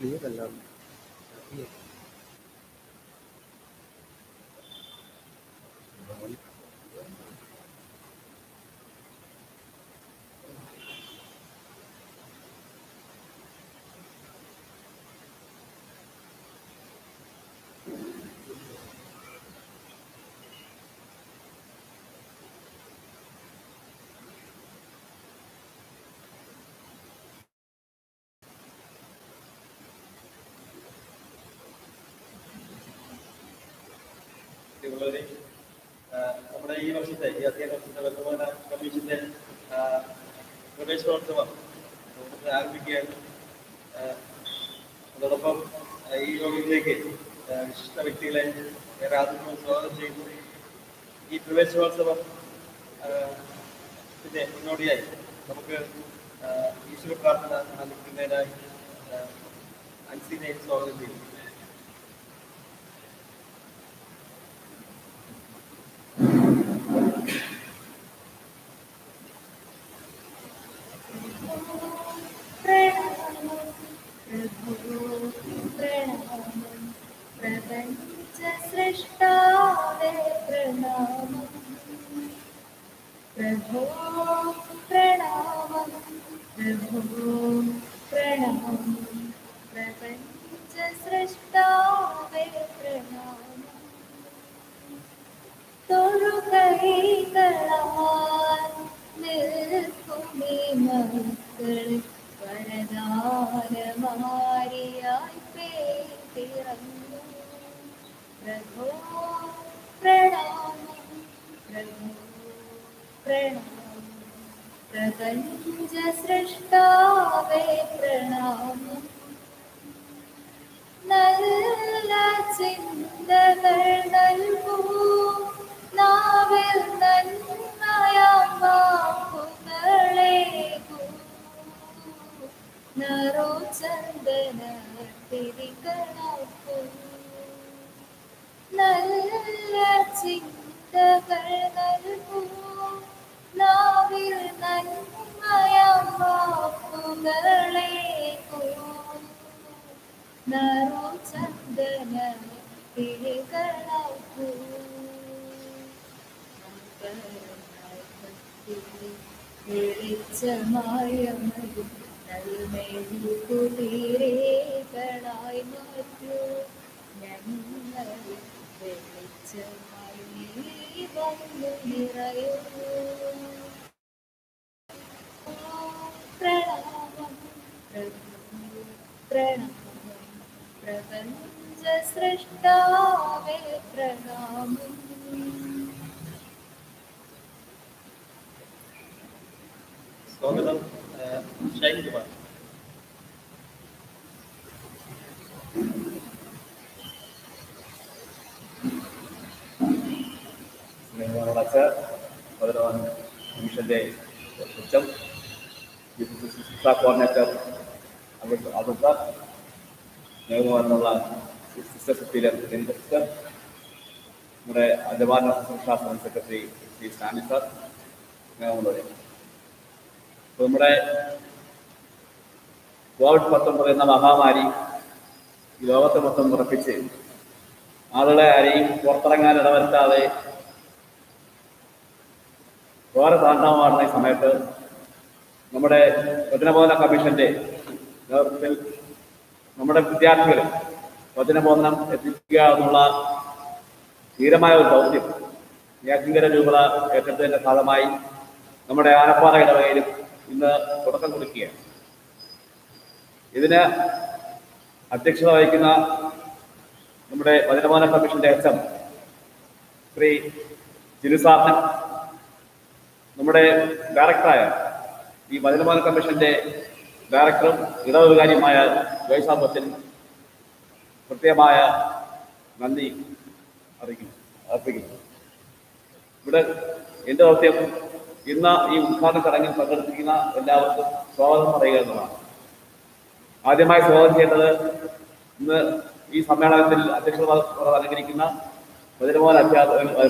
Clear അല്ല. നമ്മുടെ ഈ വർഷത്തെ അധ്യയന വർഷത്തെ ബന്ധുമാന കമ്മീഷന്റെ പ്രവേശനോത്സവം ആരംഭിക്കുകയാണ്. അതോടൊപ്പം ഈ യോഗത്തിലേക്ക് വിശിഷ്ട വ്യക്തികളെ ഏറെ ആദ്യമായി സ്വാഗതം ചെയ്യുന്നു. ഈ പ്രവേശനോത്സവം ഇതിന്റെ മുന്നോടിയായി നമുക്ക് ഈശ്വര പ്രാർത്ഥന ആരംഭിക്കുന്നതിനായി അൻസിനെ സ്വാഗതം ചെയ്യുന്നു. प्रभो प्रणामं प्रभो प्रणामं प्रपंच सृष्टावे प्रणामं തൊഴുകൈകളാൽ നിൽക്കുമീ മക്കൾ വരദാനമാരിയായി പേരിറങ്ങൂ. പ്രഭോ പ്രണാമം പ്രഭോ പ്രണാമം പ്രപഞ്ച സൃഷ്ടാവേ പ്രണാമം. നല്ല ചിന്തകൾ നൽകൂ, നാവിൽ നന്മയാം വാക്കുകളേകൂ. നറുചന്ദന തിരികളാക്കൂ, നല്ല ചിന്തകൾ നൽകൂ, നാവിൽ നന്മയാം വാക്കുകളേകൂ. നറുചന്ദന തിരികളാക്കൂ. വെളിച്ചമായ നന്മയുകുതിരകളായി മാറ്റൂ. ഞങ്ങൾ വെളിച്ചമായി നീ വന്നു നിറയൂ. പ്രണാമം പ്രഭു പ്രണാമം പ്രപഞ്ച സൃഷ്ടാവേ പ്രണാമം. സ്വാഗതം ഷൈൻ കുമാർ. സ്നേഹമുള്ള പതിനൊന്നാം കമ്മീഷന്റെ ഉച്ചം കോർഡിനേറ്റർ അബുദാർ, സ്നേഹമുള്ള സിസ്റ്റർ സുപ്പീരിയർ സിസ്റ്റർ, നമ്മുടെ അജമാൻ ശാസ്ത്ര സെക്രട്ടറി ശ്രീ സ്റ്റാൻലി സാർ, സ്നേഹമുള്ളവരെ, ഇപ്പോൾ നമ്മുടെ COVID-19 എന്ന മഹാമാരി ഈ ലോകത്തെ മൊത്തം ഉറപ്പിച്ച് ആളുകളെ ആരെയും പുറത്തിറങ്ങാൻ ഇടവരുത്താതെ വേറെ താണ്ഡവമാടുന്ന ഈ സമയത്ത് നമ്മുടെ വചനബോധന കമ്മീഷന്റെ നേതൃത്വത്തിൽ നമ്മുടെ വിദ്യാർത്ഥികൾ വചനബോധനം എത്തിക്കുക എന്നുള്ള ധീരമായ ഒരു ദൗത്യം യാജ്ഞികര രൂപത ഏറ്റെടുത്തതിന്റെ ഭാഗമായി നമ്മുടെ ആനപ്പാറ ഇടവകയിലും ഇന്ന് തുടക്കം കുറിക്കുകയാണ്. ഇതിന് അധ്യക്ഷത വഹിക്കുന്ന നമ്മുടെ വചനബോധന കമ്മീഷന്റെ എച്ച്.എം ശ്രീ ജിനു സാറിന്, നമ്മുടെ ഡയറക്ടറായ ഈ വചനബോധന കമ്മീഷന്റെ ഡയറക്ടറും ഇടവികാരിയുമായ ജോയ്സാമ്പത്തിന് പ്രത്യേകമായ നന്ദി അർപ്പിക്കുന്നു. ഇവിടെ എൻ്റെ ദൗത്യം ഇന്ന് ഈ ഉദ്ഘാടന ചടങ്ങിൽ പങ്കെടുത്തിരിക്കുന്ന എല്ലാവർക്കും സ്വാഗതം പറയുക എന്നതാണ്. ആദ്യമായി സ്വാഗതം ചെയ്യേണ്ടത് ഇന്ന് ഈ സമ്മേളനത്തിൽ അധ്യക്ഷത അലങ്കരിക്കുന്ന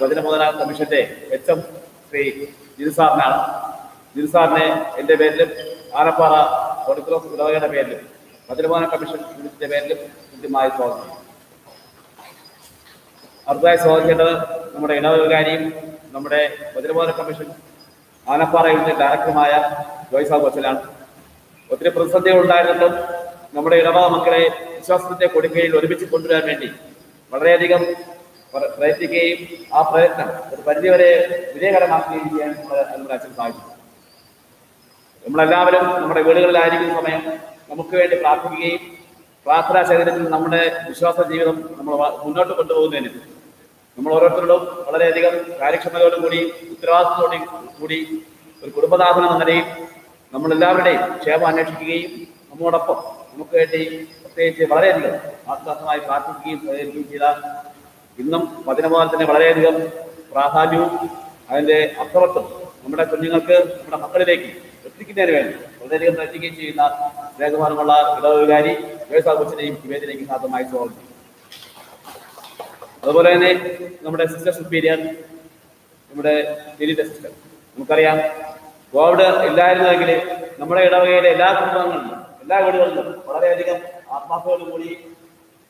വചനബോധന കമ്മീഷന്റെ എച്ച്.എം ശ്രീ ജിനു സാറിനാണ്. ജിനു സാറിനെ എൻ്റെ പേരിലും ആനപ്പാറ ഓഡിറ്റോറിയം ഇടവകയുടെ പേരിലും മധുരപാന കമ്മീഷൻ യൂണിറ്റിന്റെ പേരിലും കൃത്യമായി സ്വാഗതം ചെയ്യും. അടുത്തതായി സ്വാഗതം ചെയ്യേണ്ടത് നമ്മുടെ ഇടവകാരിയും നമ്മുടെ മധുരപാന കമ്മീഷൻ ആനപ്പാറ യൂണിറ്റ് ഡയറക്ടറുമായ ജോയ്സാബ് കൊച്ചലാണ്. ഒത്തിരി പ്രതിസന്ധികൾ ഉണ്ടായിരുന്നിട്ടും നമ്മുടെ ഇടവക മക്കളെ വിശ്വാസത്തിന്റെ കൊടുക്കയിൽ ഒരുമിച്ച് കൊണ്ടുവരാൻ വേണ്ടി വളരെയധികം പ്രയത്നിക്കുകയും ആ പ്രയത്നം ഒരു പരിധിവരെ വിജയകരമാക്കുകയും ചെയ്യാൻ നമ്മുടെ അച്ഛൻ സാധിച്ചു. നമ്മളെല്ലാവരും നമ്മുടെ വീടുകളിലായിരിക്കുന്ന സമയം നമുക്ക് വേണ്ടി പ്രാർത്ഥിക്കുകയും പ്രാർത്ഥനാ ശരീരത്തിൽ നമ്മുടെ വിശ്വാസ ജീവിതം നമ്മൾ മുന്നോട്ട് കൊണ്ടുപോകുന്നതിന് നമ്മൾ ഓരോരുത്തരോടും വളരെയധികം കാര്യക്ഷമതയോടുകൂടി ഉത്തരവാദിത്തത്തോടു കൂടി ഒരു കുടുംബനാഥൻ എന്ന നിലയിൽ നമ്മളെല്ലാവരുടെയും ക്ഷേമം അന്വേഷിക്കുകയും നമ്മോടൊപ്പം നമുക്ക് വേണ്ടി പ്രത്യേകിച്ച് വളരെയധികം ആത്മാർത്ഥമായി പ്രാർത്ഥിക്കുകയും സഹകരിക്കുകയും ചെയ്ത ഇന്നും വചനബോധനത്തിന് വളരെയധികം പ്രാധാന്യവും അതിൻ്റെ അർത്ഥവത്തും നമ്മുടെ കുഞ്ഞുങ്ങൾക്ക് നമ്മുടെ മക്കളിലേക്ക് എത്തിക്കുന്നതിന് വേണ്ടി വളരെയധികം പ്രയത്നിക്കുകയും ചെയ്യുന്ന സ്നേഹമാനമുള്ള ഇടവകാരി ജോയ്സാബ് കൊച്ചിനെയും ഇവേദിലേക്ക് സാധ്യമായി സ്വാഗതം ചെയ്യും. അതുപോലെ തന്നെ നമ്മുടെ സിസ്റ്റർ സുപ്പീരിയർ, നമ്മുടെ ലിലിയുടെ സിസ്റ്റർ, നമുക്കറിയാം കോവിഡ് ഇല്ലായിരുന്നെങ്കിൽ നമ്മുടെ ഇടവകയിലെ എല്ലാ കുടുംബങ്ങളിലും എല്ലാ വീടുകളിലും വളരെയധികം ആത്മാർത്ഥതയോടുകൂടി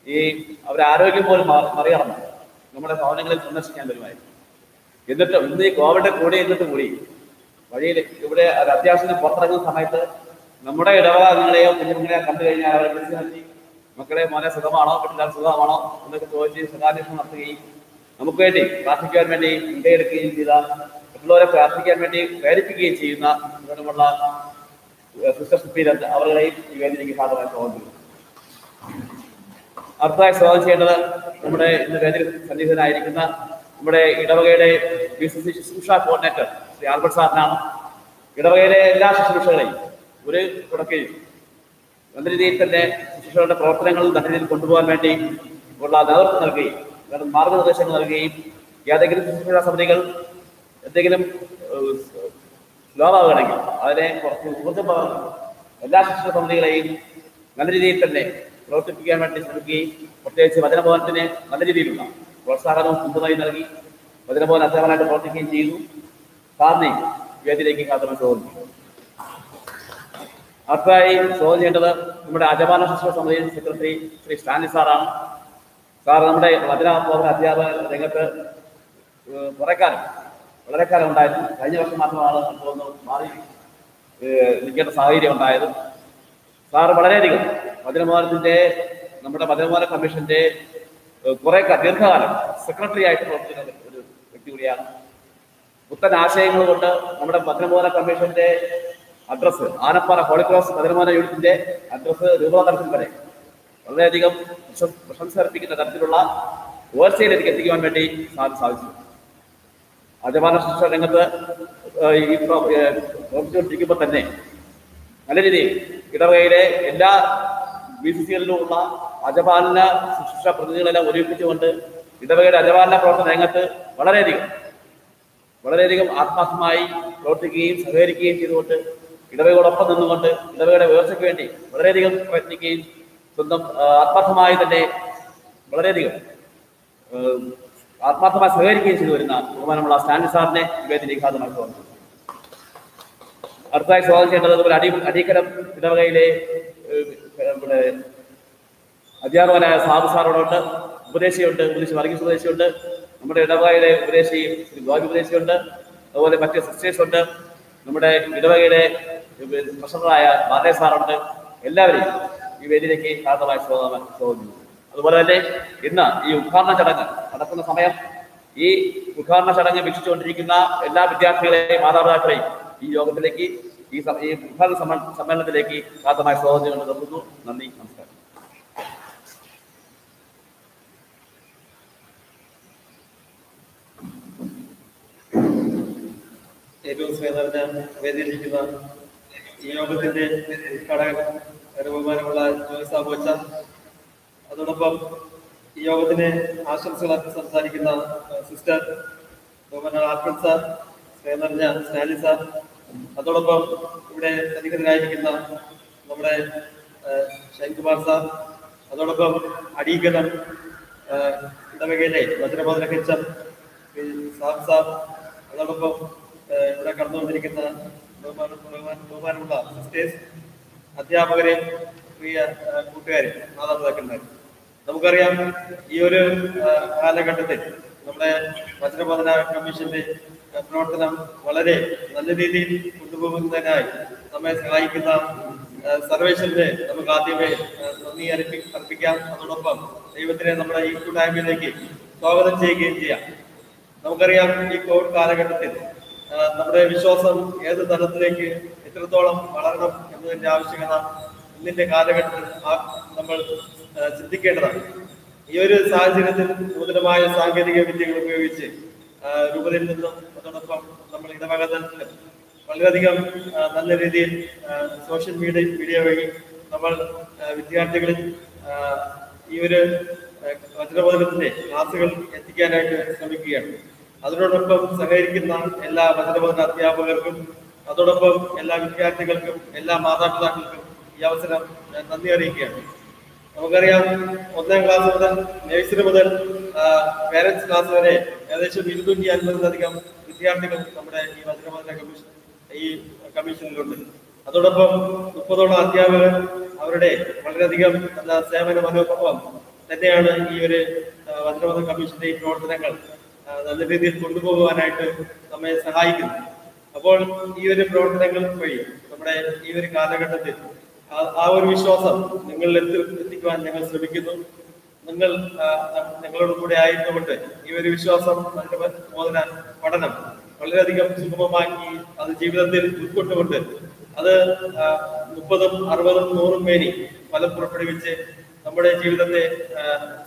ഈ അവരുടെ ആരോഗ്യം പോലും മറികടന്നു നമ്മുടെ ഭവനങ്ങളിൽ സന്ദർശിക്കാൻ വരുമായിരുന്നു. എന്നിട്ടും ഇന്ന് ഈ കോവിഡ് കൂടി കൂടി വഴിയിൽ ഇവിടെ ഒരു അത്യാവശ്യത്തിന് പുറത്തിറങ്ങുന്ന സമയത്ത് നമ്മുടെ ഇടവക അംഗങ്ങളെയോ കുഞ്ഞുങ്ങളെയോ കണ്ടു കഴിഞ്ഞാൽ അവരെ വിളിച്ചു നിർത്തി മക്കളെ മോനെ സുഖമാണോ, വീട്ടിൽ സുഖമാണോ എന്നൊക്കെ ചോദിച്ച് സുഖാന്വേഷണം നടത്തുകയും നമുക്ക് വേണ്ടി പ്രാർത്ഥിക്കാൻ വേണ്ടി മുൻകൈയെടുക്കുകയും ചെയ്ത മറ്റുള്ളവരെ പ്രാർത്ഥിക്കാൻ വേണ്ടി പ്രേരിപ്പിക്കുകയും ചെയ്യുന്ന ഗുണമുള്ള സിസ്റ്റർ സുപ്പീരിയർ അവരുടെയും ഈ വേദിയിലേക്ക് ഭാഗമായി സ്വാഗതം ചെയ്യുന്നു. അടുത്തതായി സ്വാഗതം ചെയ്യേണ്ടത് നമ്മുടെ ഇന്ന് വേദിയിൽ സന്നിഹിതനായിരിക്കുന്ന നമ്മുടെ ഇടവകയുടെ BCC ശുശ്രൂഷ കോർഡിനേറ്റർ ശ്രീ ആൽബർട്ട് സാറിനാണ്. ഇടവകയിലെ എല്ലാ ശുശ്രൂഷകളെയും ഒരു തുടക്കയിൽ നല്ല രീതിയിൽ തന്നെ ശുശ്രൂഷകളുടെ പ്രവർത്തനങ്ങൾ നല്ല രീതിയിൽ കൊണ്ടുപോകാൻ വേണ്ടി ഉള്ള നേതൃത്വം നൽകുകയും മാർഗനിർദ്ദേശങ്ങൾ നൽകുകയും ഏതെങ്കിലും ശുശ്രൂഷ സമിതികൾ എന്തെങ്കിലും സ്ലോവാകുകയാണെങ്കിൽ അതിനെ കുറച്ച് ഊർജ്ജം പകർന്ന് എല്ലാ ശുശ്രൂഷ സമിതികളെയും നല്ല രീതിയിൽ തന്നെ പ്രവർത്തിപ്പിക്കാൻ വേണ്ടി ശ്രമിക്കുകയും പ്രത്യേകിച്ച് വചനഭവനത്തിന് നല്ല രീതിയിലുള്ള പ്രോത്സാഹനവും പിന്തുണയും നൽകി വചനഭവൻ അധ്യാപകനായിട്ട് പ്രവർത്തിക്കുകയും ചെയ്തു. സാറിനെ വേദിയിലേക്ക് കാത്തമ ചോദിച്ചു. അടുത്തതായി ചോദ്യം ചെയ്യേണ്ടത് നമ്മുടെ അജപാന ശുശ്രൂഷ സമിതി സെക്രട്ടറി ശ്രീ സ്റ്റാൻലി സാറാണ്. സാർ നമ്മുടെ വചനബോധന അധ്യാപക രംഗത്ത് വളരെ കാലം ഉണ്ടായിരുന്നു. കഴിഞ്ഞ വർഷം മാത്രമാണ് തോന്നുന്നു മാറി നിൽക്കേണ്ട സാഹചര്യം ഉണ്ടായത്. സാർ വളരെയധികം വചനബോധനത്തിന്റെ നമ്മുടെ വചനബോധന കമ്മീഷന്റെ ദീർഘകാലം സെക്രട്ടറി ആയിട്ട് പ്രവർത്തിക്കുന്ന ഒരു വ്യക്തി കൂടിയാണ്. പുത്തൻ ആശയങ്ങൾ കൊണ്ട് നമ്മുടെ വചനബോധന കമ്മീഷന്റെ അഡ്രസ്സ് ആനപ്പാറ ഹോളിക്രോസ് വചനബോധന യൂണിറ്റിന്റെ അഡ്രസ്സ് രൂപതലത്തിൽ വരെ വളരെയധികം പ്രശംസ അർപ്പിക്കുന്ന തരത്തിലുള്ള ഉയർച്ചയിലേക്ക് എത്തിക്കുവാൻ വേണ്ടി സാധിച്ചു. അജപാന ശുശ്രൂഷ രംഗത്ത് ഈ പ്രവർത്തിച്ചുകൊണ്ടിരിക്കുമ്പോൾ തന്നെ നല്ല രീതിയിൽ ഇടവകയിലെ എല്ലാ BCCകളിലുമുള്ള അജപാലന ശുശ്രൂഷ പ്രതിനിധികളെല്ലാം ഒരുമിപ്പിച്ചുകൊണ്ട് ഇടവകയുടെ അജപാലന പ്രവർത്തന രംഗത്ത് വളരെയധികം ആത്മാർത്ഥമായി പ്രവർത്തിക്കുകയും സഹകരിക്കുകയും ചെയ്തുകൊണ്ട് ഇടവകയോടൊപ്പം നിന്നുകൊണ്ട് ഇടവകയുടെ ഉയർച്ചയ്ക്ക് വേണ്ടി വളരെയധികം പ്രയത്നിക്കുകയും സ്വന്തം ആത്മാർത്ഥമായി തന്നെ വളരെയധികം ആത്മാർത്ഥമായി സഹകരിക്കുകയും ചെയ്തു വരുന്ന ബഹുമാനമുള്ള സ്റ്റാൻലി സാറിനെ വേദിയിലേക്ക് ആദ്യമായി സ്വാഗതം ചെയ്യുന്നു. അടുത്തതായി സ്വാഗതം ചെയ്യേണ്ടത് അതുപോലെ അടീക്കരം ഇടവകയിലെ ഇവിടെ അധ്യാപകനായ സാബു സാറോടുണ്ട്, ഉപദേശി വർഗീസ് ഉപദേശിയുണ്ട്, നമ്മുടെ ഇടവകയിലെ ഉപദേശി ശ്രീ ഗോപി ഉപദേശിയുണ്ട്, അതുപോലെ മറ്റ് സിസ്റ്റേഴ്സ് ഉണ്ട്, നമ്മുടെ ഇടവകയുടെ പ്രൊഫസറായ ബാലേ സാറുണ്ട്. എല്ലാവരെയും ഈ വേദിയിലേക്ക് ഹാർദമായി സ്വാഗതം ചെയ്യുന്നു. അതുപോലെ തന്നെ ഇന്ന് ഈ ഉദ്ഘാടന ചടങ്ങ് നടക്കുന്ന സമയം ഈ ഉദ്ഘാടന ചടങ്ങ് വീക്ഷിച്ചുകൊണ്ടിരിക്കുന്ന എല്ലാ വിദ്യാർത്ഥികളെയും മാതാപിതാക്കളെയും ഈ യോഗത്തിലേക്ക് ഈ ഉദ്ഘാടന സമ്മേളനത്തിലേക്ക് ഹാർദമായി സ്വാഗതം ചെയ്തുകൊണ്ട് നിർത്തുന്നു. നന്ദി, നമസ്കാരം. ഏറ്റവും സ്നേഹം വേദിയിലിരിക്കുന്ന ഈ യോഗത്തിന്റെ ഉദ്ഘാടകൻ ബഹുമാനമുള്ള ജോയ്സാബ് കൊച്ച, അതോടൊപ്പം ഈ യോഗത്തിന് ആശംസകൾ സംസാരിക്കുന്ന സിസ്റ്റർ ബഹുമാന ആൽഫ്രഡ് സാർ, സ്നേഹം നിറഞ്ഞ സ്റ്റാൻലി സാർ, അതോടൊപ്പം ഇവിടെ സന്നിഹിതരായിരിക്കുന്ന നമ്മുടെ ഷൈൻകുമാർ സാർ, അതോടൊപ്പം അടീകലം ഇടവകയിലെ വചനബോധന ഹെച്ചം സാം സാർ, അതോടൊപ്പം ഇവിടെ കടന്നുകൊണ്ടിരിക്കുന്ന ബഹുമാനമുള്ള സിസ്റ്റേഴ്സ്, അധ്യാപകരെ, പ്രിയ കൂട്ടുകാരെ, മാതാപിതാക്കന്മാരെ, നമുക്കറിയാം ഈ ഒരു കാലഘട്ടത്തിൽ നമ്മുടെ വചനബോധന കമ്മീഷന്റെ പ്രവർത്തനം വളരെ നല്ല രീതിയിൽ കൊണ്ടുപോകുന്നതിനായി നമ്മെ സഹായിക്കുന്ന സർവേശ്വരനെ നമുക്ക് ആദ്യമേ നന്ദി അർപ്പിക്കാം. അതോടൊപ്പം ദൈവത്തിനെ നമ്മുടെ ഈ കൂട്ടായ്മയിലേക്ക് സ്വാഗതം ചെയ്യുകയും ചെയ്യാം. നമുക്കറിയാം ഈ കോവിഡ് കാലഘട്ടത്തിൽ നമ്മുടെ വിശ്വാസം ഏത് തലത്തിലേക്ക് എത്രത്തോളം വളരണം എന്നതിന്റെ ആവശ്യകത ഇന്നിന്റെ കാലഘട്ടത്തിൽ നമ്മൾ ചിന്തിക്കേണ്ടതാണ്. ഈ ഒരു സാഹചര്യത്തിൽ നൂതനമായ സാങ്കേതിക വിദ്യകൾ ഉപയോഗിച്ച് രൂപതയിൽ നിന്നും അതോടൊപ്പം നമ്മൾ ഇടവക തലത്തിലും വളരെയധികം നല്ല രീതിയിൽ സോഷ്യൽ മീഡിയ വഴി നമ്മൾ വിദ്യാർത്ഥികളിൽ ഈ ഒരു വചനബോധനത്തിന്റെ ക്ലാസുകൾ എത്തിക്കാനായിട്ട് ശ്രമിക്കുകയാണ്. അതിനോടൊപ്പം സഹകരിക്കുന്ന എല്ലാ വചനബോധന അധ്യാപകർക്കും അതോടൊപ്പം എല്ലാ വിദ്യാർത്ഥികൾക്കും എല്ലാ മാതാപിതാക്കൾക്കും ഈ അവസരം ഞാൻ നന്ദി അറിയിക്കുകയാണ്. നമുക്കറിയാം 1ാം ക്ലാസ് മുതൽ നഴ്സറി മുതൽ പേരൻസ് ക്ലാസ് വരെ ഏകദേശം 250-ലധികം വിദ്യാർത്ഥികൾ നമ്മുടെ ഈ വചനബോധന കമ്മീഷനിലുണ്ട്. അതോടൊപ്പം 30ഓളം അധ്യാപകർ അവരുടെ വളരെയധികം നല്ല സേവന മനോഭാവം തന്നെയാണ് ഈ ഒരു വചനബോധന കമ്മീഷന്റെ ഈ പ്രവർത്തനങ്ങൾ നല്ല രീതിയിൽ കൊണ്ടുപോകുവാനായിട്ട് നമ്മെ സഹായിക്കുന്നു. അപ്പോൾ ഈ ഒരു പ്രവർത്തനങ്ങൾ വഴി നമ്മുടെ ഈ ഒരു കാലഘട്ടത്തിൽ ആ ഒരു വിശ്വാസം നിങ്ങളിൽ എത്തിക്കുവാൻ ഞങ്ങൾ ശ്രമിക്കുന്നു. നിങ്ങളോട് കൂടെ ആയിരുന്നുകൊണ്ട് ഈ ഒരു വിശ്വാസം ബോധന പഠനം വളരെയധികം സുഗമമാക്കി അത് ജീവിതത്തിൽ ഉൾക്കൊണ്ടുകൊണ്ട് അത് 30, 60, 100 മേനി ഫലം പുറപ്പെടുവിച്ച് നമ്മുടെ ജീവിതത്തെ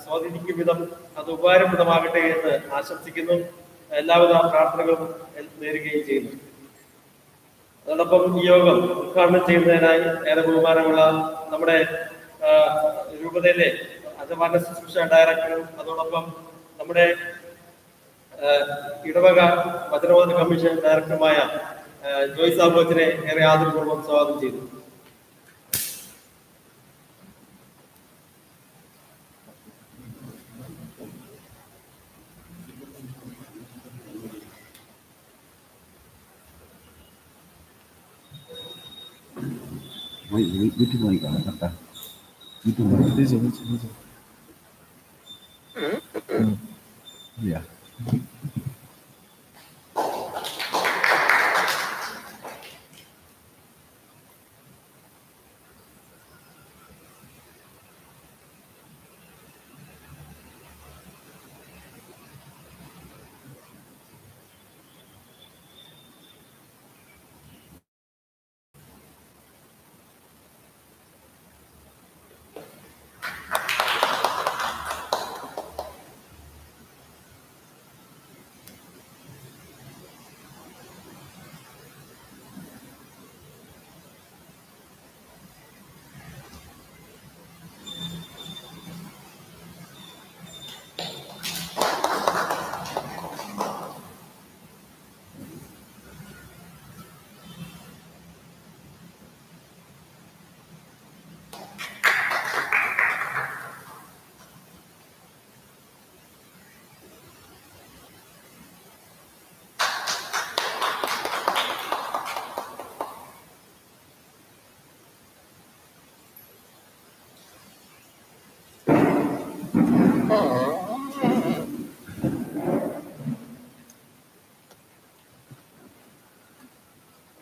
സ്വാധീനിക്കും വിധം അത് ഉപകാരപ്രദമാകട്ടെ എന്ന് ആശംസിക്കുന്നു. എല്ലാവിധ പ്രാർത്ഥനകളും നേരുകയും ചെയ്യുന്നു. അതോടൊപ്പം ഈ യോഗം ഉദ്ഘാടനം ചെയ്യുന്നതിനായി ഏറെ ബഹുമാനമുള്ള നമ്മുടെ രൂപതയിലെ അജമാന ശുശ്രൂഷ ഡയറക്ടറും അതോടൊപ്പം നമ്മുടെ ഇടവക വചനബോധന കമ്മീഷൻ ഡയറക്ടറുമായ ജോയ് സാബോച്ചിനെ ഏറെ ആദരപൂർവ്വം സ്വാഗതം ചെയ്തു. വീട്ടിൽ പോയി കാണാം കേട്ടാ. വീട്ടിൽ ഇല്ല.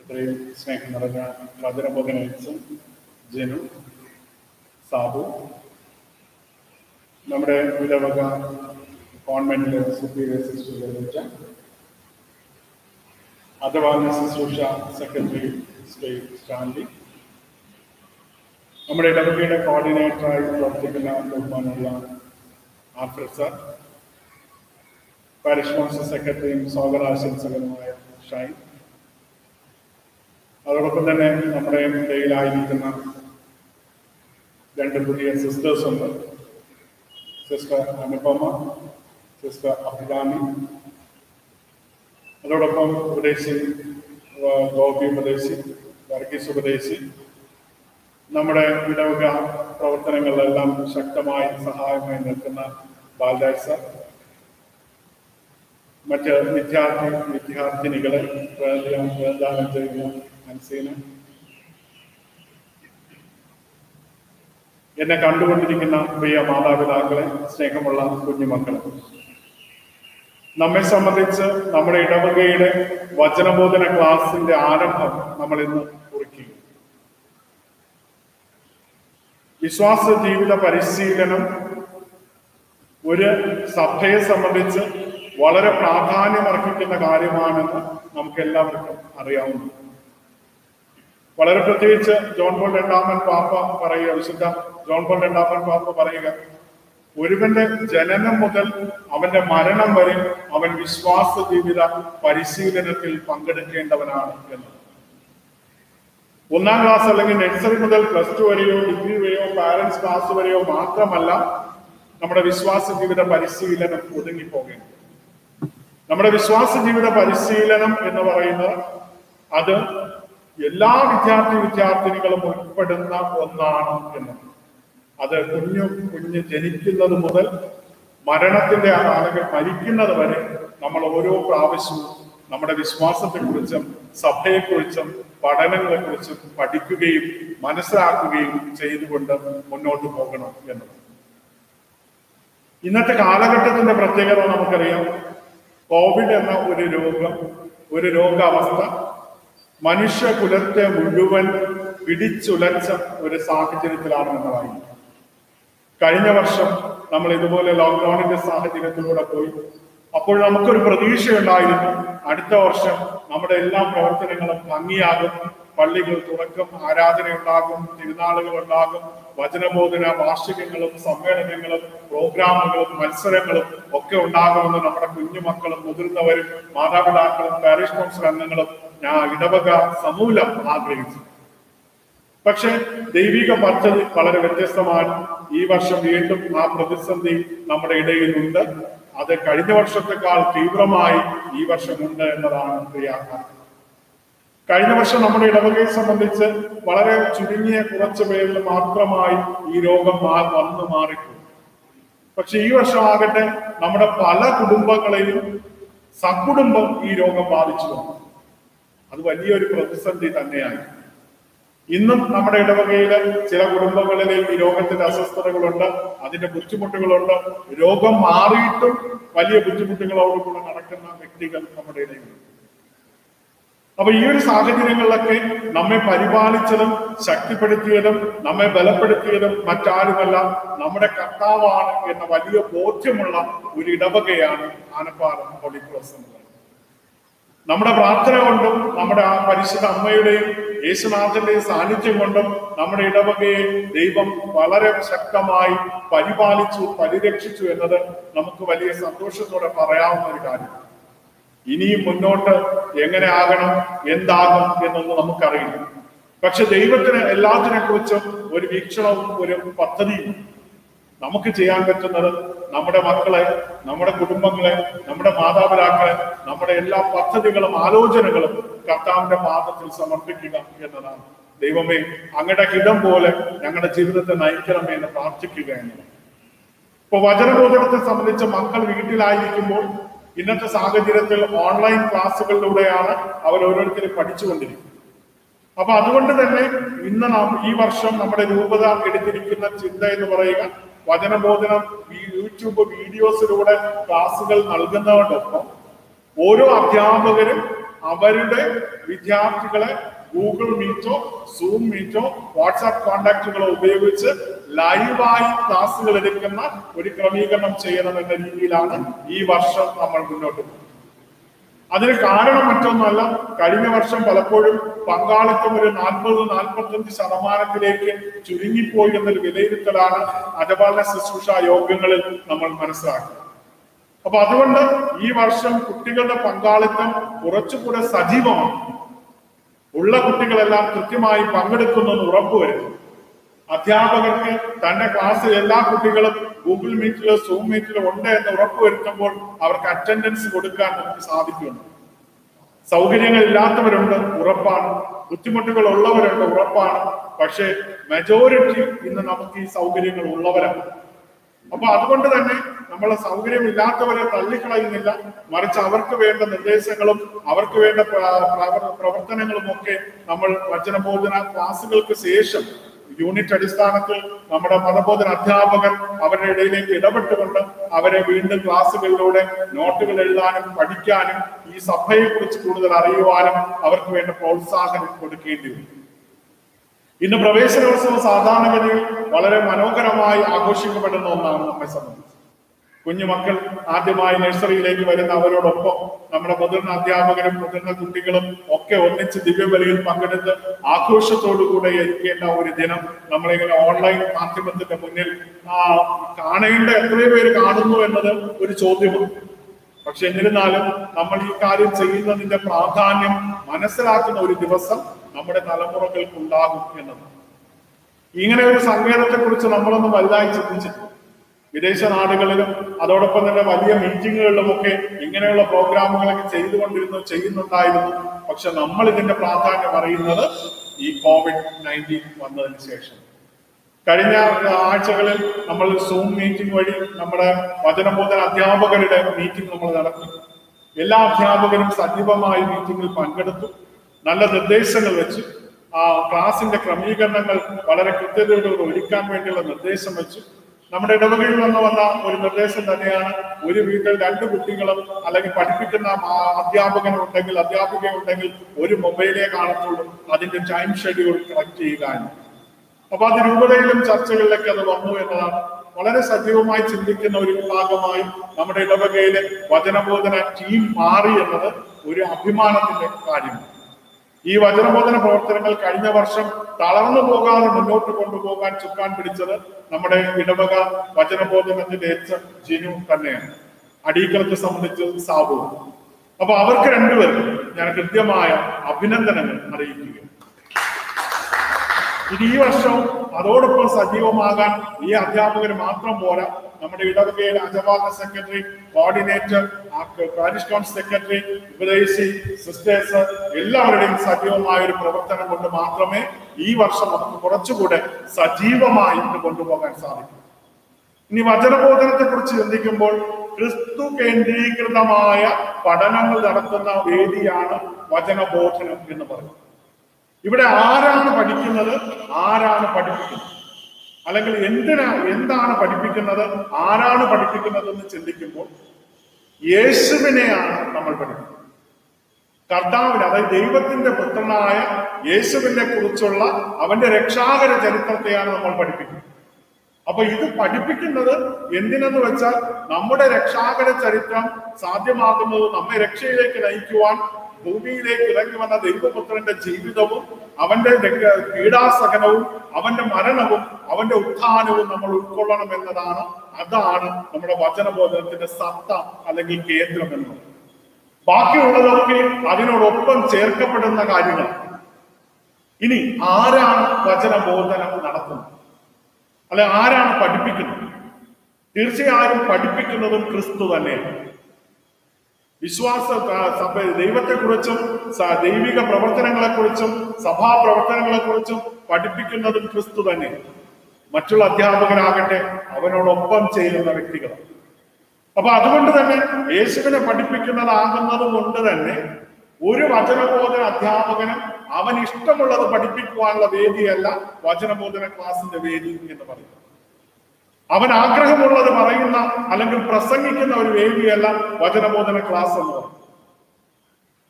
ഇത്രയും സ്നേഹം നിറഞ്ഞ വചനബോധനസും ജനു സാബു, നമ്മുടെ ഇടവക കോൺവെന്റ് സുപ്പീരിയർ സിസ്റ്റർ, അജവാന ശുശ്രൂഷ സെക്രട്ടറി സ്റ്റേറ്റ് സ്റ്റാൻലി, നമ്മുടെ ഇടവകയുടെ കോർഡിനേറ്ററായി പ്രവർത്തിക്കുന്ന ബഹുമാനമുള്ള ആൽഫ്രഡ് സർ, പാരിഷ് കൗൺസിൽ സെക്രട്ടറിയും സ്വാഗതാശംസകനുമായ ഷൈൻ, അതോടൊപ്പം തന്നെ നമ്മുടെ ഇടയിലായിരിക്കുന്ന 2 പുതിയ സിസ്റ്റേഴ്സ് ഉണ്ട്. സിസ്റ്റർ അനുപമ, സിസ്റ്റർ അഭിരാമി, അതോടൊപ്പം ഉപദേശി ഗോപി ഉപദേശി, വർഗീസ് ഉപദേശി, നമ്മുടെ ഇടവക പ്രവർത്തനങ്ങളിലെല്ലാം ശക്തമായി സഹായമായി നിൽക്കുന്ന ബാലരാജ് സർ, മറ്റ് വിദ്യാർത്ഥിനികളെ പ്രദാനം ചെയ്യുന്ന ഹൻസീന, എന്നെ കണ്ടുകൊണ്ടിരിക്കുന്ന പ്രിയ മാതാപിതാക്കളെ, സ്നേഹമുള്ള കുഞ്ഞുമക്കളെ, നമ്മെ സംബന്ധിച്ച് നമ്മുടെ ഇടവകയുടെ വചനബോധന ക്ലാസിന്റെ ആരംഭം നമ്മൾ ഇന്ന് കുറിക്കുക. വിശ്വാസ ജീവിത പരിശീലനം ഒരു സഭയെ സംബന്ധിച്ച് വളരെ പ്രാധാന്യമർഹിക്കുന്ന കാര്യമാണെന്ന് നമുക്ക് എല്ലാവർക്കും അറിയാവുന്നു. വളരെ പ്രത്യേകിച്ച് ജോൺ പോൾ രണ്ടാമൻ പാപ്പ പറയുക, വിശുദ്ധ ജോൺ പോൾ രണ്ടാമൻ പാപ്പ പറയുക, ഒരുവന്റെ ജനനം മുതൽ അവന്റെ മരണം വരെ അവൻ വിശ്വാസ ജീവിത പരിശീലനത്തിൽ പങ്കെടുക്കേണ്ടവനാണ് എന്ന്. 1ാം ക്ലാസ് അല്ലെങ്കിൽ നഴ്സറി മുതൽ +2 വരെയോ ഡിഗ്രി വരെയോ പാരന്റ്സ് ക്ലാസ് വരെയോ മാത്രമല്ല നമ്മുടെ വിശ്വാസ ജീവിത പരിശീലനം ഒതുങ്ങിപ്പോകേണ്ടത്. നമ്മുടെ വിശ്വാസ ജീവിത പരിശീലനം എന്ന് പറയുന്നത് അത് എല്ലാ വിദ്യാർത്ഥിനികളും ഉൾപ്പെടുന്ന ഒന്നാണ് എന്ന്. അത് കുഞ്ഞ് ജനിക്കുന്നത് മുതൽ മരണത്തിന്റെ അല്ലെങ്കിൽ മരിക്കുന്നത് വരെ നമ്മൾ ഓരോ പ്രാവശ്യവും നമ്മുടെ വിശ്വാസത്തെക്കുറിച്ചും സഭയെക്കുറിച്ചും പഠനങ്ങളെക്കുറിച്ചും പഠിക്കുകയും മനസ്സിലാക്കുകയും ചെയ്തുകൊണ്ട് മുന്നോട്ട് പോകണം എന്നത്. ഇന്നത്തെ കാലഘട്ടത്തിന്റെ പ്രത്യേകത നമുക്കറിയാം. കോവിഡ് എന്ന ഒരു രോഗാവസ്ഥ മനുഷ്യകുലത്തെ മുഴുവൻ പിടിച്ചുലച്ച ഒരു സാഹചര്യത്തിലാണ് നമ്മൾ പറയുന്നത്. കഴിഞ്ഞ വർഷം നമ്മൾ ഇതുപോലെ ലോക്ക്ഡൌണിന്റെ സാഹചര്യത്തിലൂടെ പോയി. അപ്പോൾ നമുക്കൊരു പ്രതീക്ഷയുണ്ടായിരുന്നു, അടുത്ത വർഷം നമ്മുടെ എല്ലാ പ്രവർത്തനങ്ങളും ഭംഗിയാകും, പള്ളികൾ തുറക്കും, ആരാധനയുണ്ടാകും, തിരുനാളുകൾ ഉണ്ടാകും, വചനബോധന വാർഷികങ്ങളും സമ്മേളനങ്ങളും പ്രോഗ്രാമുകളും മത്സരങ്ങളും ഒക്കെ ഉണ്ടാകുമെന്ന് നമ്മുടെ കുഞ്ഞുമക്കളും മുതിർന്നവരും മാതാപിതാക്കളും പാരിഷ് കൗൺസിൽ അംഗങ്ങളും ഇടവക സമൂലം ആഗ്രഹിച്ചു. പക്ഷെ ദൈവിക പദ്ധതി വളരെ വ്യത്യസ്തമാണ്. ഈ വർഷം വീണ്ടും ആ പ്രതിസന്ധി നമ്മുടെ ഇടയിലുണ്ട്. അത് കഴിഞ്ഞ വർഷത്തെക്കാൾ തീവ്രമായി ഈ വർഷമുണ്ട് എന്നതാണ് യാഥാർത്ഥ്യം. കഴിഞ്ഞ വർഷം നമ്മുടെ ഇടവകയെ സംബന്ധിച്ച് വളരെ ചുരുങ്ങിയ കുറച്ചു പേരിൽ മാത്രമായി ഈ രോഗം വന്നു മാറിപ്പോയി. പക്ഷെ ഈ വർഷമാകട്ടെ നമ്മുടെ പല കുടുംബങ്ങളെയും സകുടുംബം ഈ രോഗം ബാധിച്ചു വന്നു. അത് വലിയൊരു പ്രതിസന്ധി തന്നെയാണ്. ഇന്നും നമ്മുടെ ഇടവകയിലെ ചില കുടുംബങ്ങളിലെ ഈ രോഗത്തിന്റെ അസ്വസ്ഥതകളുണ്ട്, അതിന്റെ ബുദ്ധിമുട്ടുകളുണ്ട്. രോഗം മാറിയിട്ടും വലിയ ബുദ്ധിമുട്ടുകളോടുകൂടെ നടക്കുന്ന വ്യക്തികൾ നമ്മുടെ ഇടയിലുണ്ട്. അപ്പൊ ഈ ഒരു സാഹചര്യങ്ങളിലൊക്കെ നമ്മെ പരിപാലിച്ചതും ശക്തിപ്പെടുത്തിയതും നമ്മെ ബലപ്പെടുത്തിയതും മറ്റാരുമല്ല, നമ്മുടെ കർത്താവാണ് എന്ന വലിയ ബോധ്യമുള്ള ഒരു ഇടവകയാണ് ആനപ്പാറ ഹോളി ക്രോസ് എന്നത്. നമ്മുടെ പ്രാർത്ഥന കൊണ്ടും നമ്മുടെ ആ പരിശുദ്ധ അമ്മയുടെയും യേശുനാഥന്റെയും സാന്നിധ്യം കൊണ്ടും നമ്മുടെ ഇടവകയെ ദൈവം വളരെ ശക്തമായി പരിപാലിച്ചു, പരിരക്ഷിച്ചു എന്നത് നമുക്ക് വലിയ സന്തോഷത്തോടെ പറയാവുന്ന ഒരു കാര്യമാണ്. ഇനിയും മുന്നോട്ട് എങ്ങനെ ആകണം, എന്താകും എന്നൊന്നും നമുക്കറിയില്ല. പക്ഷെ ദൈവത്തിന് എല്ലാത്തിനെ കുറിച്ചും ഒരു വീക്ഷണവും ഒരു പദ്ധതിയും. നമുക്ക് ചെയ്യാൻ പറ്റുന്നത് നമ്മുടെ മക്കളെ, നമ്മുടെ കുടുംബങ്ങളെ, നമ്മുടെ മാതാപിതാക്കളെ, നമ്മുടെ എല്ലാ പദ്ധതികളും ആലോചനകളും കർത്താവിന്റെ പാദത്തിൽ സമർപ്പിക്കുക എന്നതാണ്. ദൈവമേ, അങ്ങയുടെ ഹിതം പോലെ ഞങ്ങളുടെ ജീവിതത്തെ നയിക്കണമേ എന്ന് പ്രാർത്ഥിക്കുക എന്നതാണ്. ഇപ്പൊ വചനബോധനത്തെ സംബന്ധിച്ച് മക്കൾ വീട്ടിലായിരിക്കുമ്പോൾ ഇന്നത്തെ സാഹചര്യത്തിൽ ഓൺലൈൻ ക്ലാസ്സുകളിലൂടെയാണ് അവർ ഓരോരുത്തരും പഠിച്ചുകൊണ്ടിരിക്കുന്നത്. അപ്പൊ അതുകൊണ്ട് തന്നെ ഇന്ന് ഈ വർഷം നമ്മുടെ രൂപത എടുത്തിരിക്കുന്ന ചിന്ത എന്ന് പറയുക, വചനബോധനം യൂട്യൂബ് വീഡിയോസിലൂടെ ക്ലാസ്സുകൾ നൽകുന്നതോടൊപ്പം ഓരോ അധ്യാപകരും അവരുടെ വിദ്യാർത്ഥികളെ ഗൂഗിൾ മീറ്റോ സൂം മീറ്റോ വാട്സാപ്പ് കോണ്ടാക്റ്റുകളോ ഉപയോഗിച്ച് ലൈവായി ക്ലാസ്സുകൾ എടുക്കുന്ന ഒരു ക്രമീകരണം ചെയ്യണം എന്ന രീതിയിലാണ് ഈ വർഷം നമ്മൾ മുന്നോട്ട് പോകുന്നത്. അതിന് കാരണം മറ്റൊന്നുമല്ല, കഴിഞ്ഞ വർഷം പലപ്പോഴും പങ്കാളിത്തം ഒരു 40-45% ചുരുങ്ങിപ്പോയി എന്നൊരു വിലയിരുത്തലാണ് അജപാലന ശുശ്രൂഷ യോഗങ്ങളിൽ നമ്മൾ മനസ്സിലാക്കുന്നത്. അപ്പൊ അതുകൊണ്ട് ഈ വർഷം കുട്ടികളുടെ പങ്കാളിത്തം കുറച്ചുകൂടെ സജീവമാണ്. ഉള്ള കുട്ടികളെല്ലാം കൃത്യമായി പങ്കെടുക്കുന്നെന്ന് ഉറപ്പുവരുത്തും. അധ്യാപകർക്ക് തന്റെ ക്ലാസ്സിൽ എല്ലാ കുട്ടികളും ഗൂഗിൾ മീറ്റിലോ സൂം മീറ്റിലോ ഉണ്ട് എന്ന് ഉറപ്പുവരുത്തുമ്പോൾ അവർക്ക് അറ്റൻഡൻസ് കൊടുക്കാൻ നമുക്ക് സാധിക്കുന്നുണ്ട്. സൗകര്യങ്ങൾ ഇല്ലാത്തവരുണ്ട്, ഉറപ്പാണ്. ബുദ്ധിമുട്ടുകൾ ഉള്ളവരുണ്ട്, ഉറപ്പാണ്. പക്ഷേ മെജോറിറ്റി ഇന്ന് നമുക്ക് ഈ സൗകര്യങ്ങൾ ഉള്ളവരാണ്. അപ്പൊ അതുകൊണ്ട് തന്നെ നമ്മൾ സൗകര്യമില്ലാത്തവരെ തള്ളിക്കളയുന്നില്ല, മറിച്ച് അവർക്ക് വേണ്ട നിർദ്ദേശങ്ങളും അവർക്ക് വേണ്ട പ്രവർത്തനങ്ങളും ഒക്കെ നമ്മൾ വചനബോധന ക്ലാസ്സുകൾക്ക് ശേഷം യൂണിറ്റ് അടിസ്ഥാനത്തിൽ നമ്മുടെ മതബോധന അധ്യാപകർ അവരുടെ ഇടയിലേക്ക് ഇടപെട്ടുകൊണ്ട് അവരെ വീണ്ടും ക്ലാസ്സുകളിലൂടെ നോട്ടുകൾ എഴുതാനും പഠിക്കാനും ഈ സഭയെ കുറിച്ച് കൂടുതൽ അറിയുവാനും അവർക്ക് വേണ്ട പ്രോത്സാഹനം കൊടുക്കേണ്ടി വരും. ഇന്ന് പ്രവേശനോത്സവം സാധാരണഗതിയിൽ വളരെ മനോഹരമായി ആഘോഷിക്കപ്പെടുന്ന ഒന്നാണ് നമ്മെ സംബന്ധിച്ച്. കുഞ്ഞുമക്കൾ ആദ്യമായി നഴ്സറിയിലേക്ക് വരുന്ന അവരോടൊപ്പം നമ്മുടെ മുതിർന്ന അധ്യാപകരും മുതിർന്ന കുട്ടികളും ഒക്കെ ഒന്നിച്ച് ദിവ്യബലിയിൽ പങ്കെടുത്ത് ആഘോഷത്തോടുകൂടെ ഇരിക്കേണ്ട ഒരു ദിനം നമ്മളിങ്ങനെ ഓൺലൈൻ മാധ്യമത്തിന്റെ മുന്നിൽ കാണേണ്ട എത്രയോ പേര് കാണുന്നു എന്നത് ഒരു ചോദ്യമാണ്. പക്ഷെ എന്നിരുന്നാലും നമ്മൾ ഈ കാര്യം ചെയ്യുന്നതിന്റെ പ്രാധാന്യം മനസ്സിലാക്കുന്ന ഒരു ദിവസം നമ്മുടെ തലമുറകൾക്ക് ഉണ്ടാകും എന്നത്. ഇങ്ങനെ ഒരു സങ്കേതത്തെ കുറിച്ച് നമ്മളൊന്നും വലുതായി ചിന്തിച്ചിട്ടില്ല. വിദേശ നാടുകളിലും അതോടൊപ്പം തന്നെ വലിയ മീറ്റിങ്ങുകളിലുമൊക്കെ ഇങ്ങനെയുള്ള പ്രോഗ്രാമുകളൊക്കെ ചെയ്യുന്നുണ്ടായിരുന്നു. പക്ഷെ നമ്മൾ ഇതിന്റെ പ്രാധാന്യം അറിയുന്നത് ഈ COVID-19 വന്നതിന് ശേഷം. കഴിഞ്ഞ ആഴ്ചകളിൽ നമ്മൾ സൂം മീറ്റിംഗ് വഴി നമ്മുടെ വചനബോധന അധ്യാപകരുടെ മീറ്റിംഗ് നമ്മൾ നടത്തി. എല്ലാ അധ്യാപകരും സജീവമായി മീറ്റിംഗിൽ പങ്കെടുത്തു. നല്ല നിർദ്ദേശങ്ങൾ വെച്ച് ക്ലാസിന്റെ ക്രമീകരണങ്ങൾ വളരെ കൃത്യതയോടുകൂടി ഒരുക്കാൻ വേണ്ടിയുള്ള നിർദ്ദേശം വെച്ചു. നമ്മുടെ ഇടവകയിൽ വന്ന ഒരു നിർദ്ദേശം തന്നെയാണ്, ഒരു വീട്ടിൽ 2 കുട്ടികളും അല്ലെങ്കിൽ പഠിപ്പിക്കുന്ന അധ്യാപികയുണ്ടെങ്കിൽ ഒരു മൊബൈലേ കാണത്തുള്ളൂ, അതിന്റെ ടൈം ഷെഡ്യൂൾ കറക്റ്റ് ചെയ്യുക. അപ്പൊ അത് രൂപതയിലും ചർച്ചകളിലേക്ക് അത് വന്നു എന്നതാണ്. വളരെ സജീവമായി ചിന്തിക്കുന്ന ഒരു വിഭാഗമായി നമ്മുടെ ഇടവകയിലെ വചനബോധന ടീം മാറി എന്നത് ഒരു അഭിമാനത്തിന്റെ കാര്യമാണ്. ഈ വചനബോധന പ്രവർത്തനങ്ങൾ കഴിഞ്ഞ വർഷം തളർന്നു പോകാതെ മുന്നോട്ട് കൊണ്ടുപോകാൻ ചുക്കാൻ പിടിച്ചത് നമ്മുടെ ഇടവക വചനബോധനത്തിന്റെ ജിനു തന്നെയാണ്. അടീക്കലത്തെ സംബന്ധിച്ച് സാബു. അപ്പൊ അവർക്ക് രണ്ടുപേർക്കും ഞാൻ കൃത്യമായ അഭിനന്ദനങ്ങൾ അറിയിക്കുകയാണ്. ഇത് ഈ വർഷം അതോടൊപ്പം സജീവമാകാൻ ഈ അധ്യാപകർ മാത്രം പോരാ, നമ്മുടെ ഇടവകയിലെ അജപാലന secretary, coordinator, parish council secretary, ഉപദേശി, സിസ്റ്റേഴ്സ് എല്ലാവരുടെയും സജീവമായ ഒരു പ്രവർത്തനം കൊണ്ട് മാത്രമേ ഈ വർഷം നമുക്ക് കുറച്ചുകൂടെ സജീവമായി കൊണ്ടുപോകാൻ സാധിക്കും. ഇനി വചനബോധനത്തെ കുറിച്ച് ചിന്തിക്കുമ്പോൾ ക്രിസ്തു കേന്ദ്രീകൃതമായ പഠനങ്ങൾ നടത്തുന്ന വേദിയാണ് വചനബോധനം എന്ന് പറയുന്നത്. ഇവിടെ ആരാണ് പഠിക്കുന്നത്, ആരാണ് പഠിപ്പിക്കുന്നത്, അല്ലെങ്കിൽ എന്താണ് പഠിപ്പിക്കുന്നത്, ആരാണ് പഠിപ്പിക്കുന്നത് എന്ന് ചിന്തിക്കുമ്പോൾ യേശുവിനെയാണ് നമ്മൾ പഠിക്കുന്നത്. കർത്താവിന്, അതായത് ദൈവത്തിന്റെ പുത്രനായ യേശുവിനെ കുറിച്ചുള്ള അവന്റെ രക്ഷാകര ചരിത്രത്തെയാണ് നമ്മൾ പഠിപ്പിക്കുന്നത്. അപ്പൊ ഇത് പഠിപ്പിക്കുന്നത് എന്തിനെന്ന് വെച്ചാൽ നമ്മുടെ രക്ഷാകര ചരിത്രം സാധ്യമാകുന്നത് നമ്മെ രക്ഷയിലേക്ക് നയിക്കുവാൻ ഭൂമിയിലേക്ക് ഇറങ്ങി വന്ന ദൈവപുത്രന്റെ ജീവിതവും അവന്റെ പീഡാസഹനവും അവന്റെ മരണവും അവന്റെ ഉത്ഥാനവും നമ്മൾ ഉൾക്കൊള്ളണം എന്നതാണ്. അതാണ് നമ്മുടെ വചനബോധനത്തിന്റെ സത്ത അല്ലെങ്കിൽ കേന്ദ്രം എന്നത്. ബാക്കിയുള്ളതൊക്കെ അതിനോടൊപ്പം ചേർക്കപ്പെടുന്ന കാര്യങ്ങൾ. ഇനി ആരാണ് വചനബോധനം നടത്തുന്നത്, അല്ലെ ആരാണ് പഠിപ്പിക്കുന്നത്? തീർച്ചയായും പഠിപ്പിക്കുന്നതും ക്രിസ്തു തന്നെയാണ്. ദൈവത്തെക്കുറിച്ചും ദൈവിക പ്രവർത്തനങ്ങളെക്കുറിച്ചും സഭാ പ്രവർത്തനങ്ങളെക്കുറിച്ചും പഠിപ്പിക്കുന്നതും ക്രിസ്തു തന്നെ. മറ്റുള്ള അധ്യാപകരാകട്ടെ അവനോടൊപ്പം ചെയ്യുന്ന വ്യക്തികളാണ്. അപ്പൊ അതുകൊണ്ട് തന്നെ യേശുവിനെ പഠിപ്പിക്കുന്നതാകുന്നത് കൊണ്ട് തന്നെ ഒരു വചനബോധന അധ്യാപകനും അവൻ ഇഷ്ടമുള്ളത് പഠിപ്പിക്കുവാനുള്ള വേദിയല്ല വചനബോധന ക്ലാസിന്റെ വേദി എന്ന് പറയുന്നത്. അവൻ ആഗ്രഹമുള്ളത് പറയുന്ന അല്ലെങ്കിൽ പ്രസംഗിക്കുന്ന ഒരു വേദിയല്ല വചനബോധന ക്ലാസ് എന്ന് പറയുന്നത്.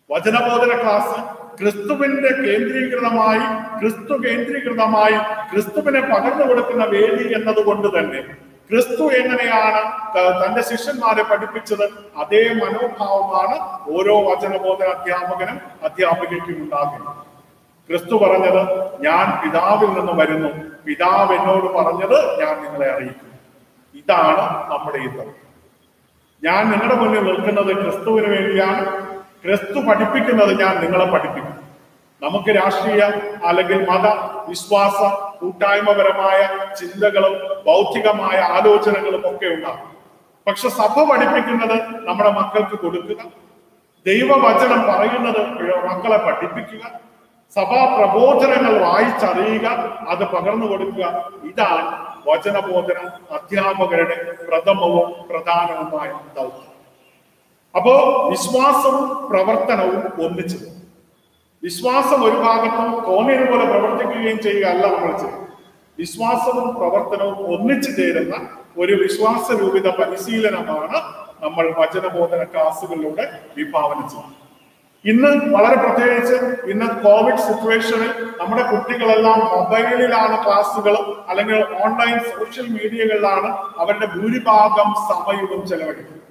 വചനബോധന ക്ലാസ് ക്രിസ്തുവിന്റെ കേന്ദ്രീകൃതമായി ക്രിസ്തുവിനെ പകർന്നു കൊടുക്കുന്ന വേദി എന്നതുകൊണ്ട് തന്നെ ക്രിസ്തു എങ്ങനെയാണ് തന്റെ ശിഷ്യന്മാരെ പഠിപ്പിച്ചത് അതേ മനോഭാവമാണ് ഓരോ വചനബോധന അധ്യാപകനും അധ്യാപികയ്ക്കും ഉണ്ടാകുന്നത്. ക്രിസ്തു പറഞ്ഞത്, ഞാൻ പിതാവിൽ നിന്ന് വരുന്നു, പിതാവ് എന്നോട് പറഞ്ഞത് ഞാൻ നിങ്ങളെ അറിയിക്കുന്നു. ഇതാണ് നമ്മുടെ യുദ്ധം. ഞാൻ നിങ്ങളുടെ മുന്നിൽ നിൽക്കുന്നത് ക്രിസ്തുവിന് വേണ്ടിയാണ്. ക്രിസ്തു പഠിപ്പിക്കുന്നത് ഞാൻ നിങ്ങളെ പഠിപ്പിക്കും. നമുക്ക് രാഷ്ട്രീയ അല്ലെങ്കിൽ മത വിശ്വാസ കൂട്ടായ്മപരമായ ചിന്തകളും ബൗദ്ധികമായ ആലോചനകളും ഒക്കെ ഉണ്ടാകും. പക്ഷെ സഭ പഠിപ്പിക്കുന്നത് നമ്മുടെ മക്കൾക്ക് കൊടുക്കുക, ദൈവവചനം പറയുന്നത് മക്കളെ പഠിപ്പിക്കുക, സഭാ പ്രബോധനങ്ങൾ വായിച്ചറിയുക, അത് പകർന്നു കൊടുക്കുക. ഇതാണ് വചനബോധന അധ്യാപകരുടെ പ്രഥമവും പ്രധാനവുമായ ദൗത്യം. അപ്പോ വിശ്വാസവും പ്രവർത്തനവും ഒന്നിച്ചു. വിശ്വാസം ഒരു ഭാഗത്തും തോന്നിയതുപോലെ പ്രവർത്തിക്കുകയും ചെയ്യുക അല്ല നമ്മൾ ചെയ്യുന്നത്. വിശ്വാസവും പ്രവർത്തനവും ഒന്നിച്ചു ചേരുന്ന ഒരു വിശ്വാസ രൂപിത പരിശീലനമാണ് നമ്മൾ വചനബോധന ക്ലാസ്സുകളിലൂടെ വിഭാവനം ചെയ്യുന്നത്. ഇന്ന് വളരെ പ്രത്യേകിച്ച് ഇന്ന് കോവിഡ് സിറ്റുവേഷനിൽ നമ്മുടെ കുട്ടികളെല്ലാം മൊബൈലിലാണ് ക്ലാസ്സുകളും അല്ലെങ്കിൽ ഓൺലൈൻ സോഷ്യൽ മീഡിയകളിലാണ് അവരുടെ ഭൂരിഭാഗം സമയവും ചെലവഴിക്കുന്നത്.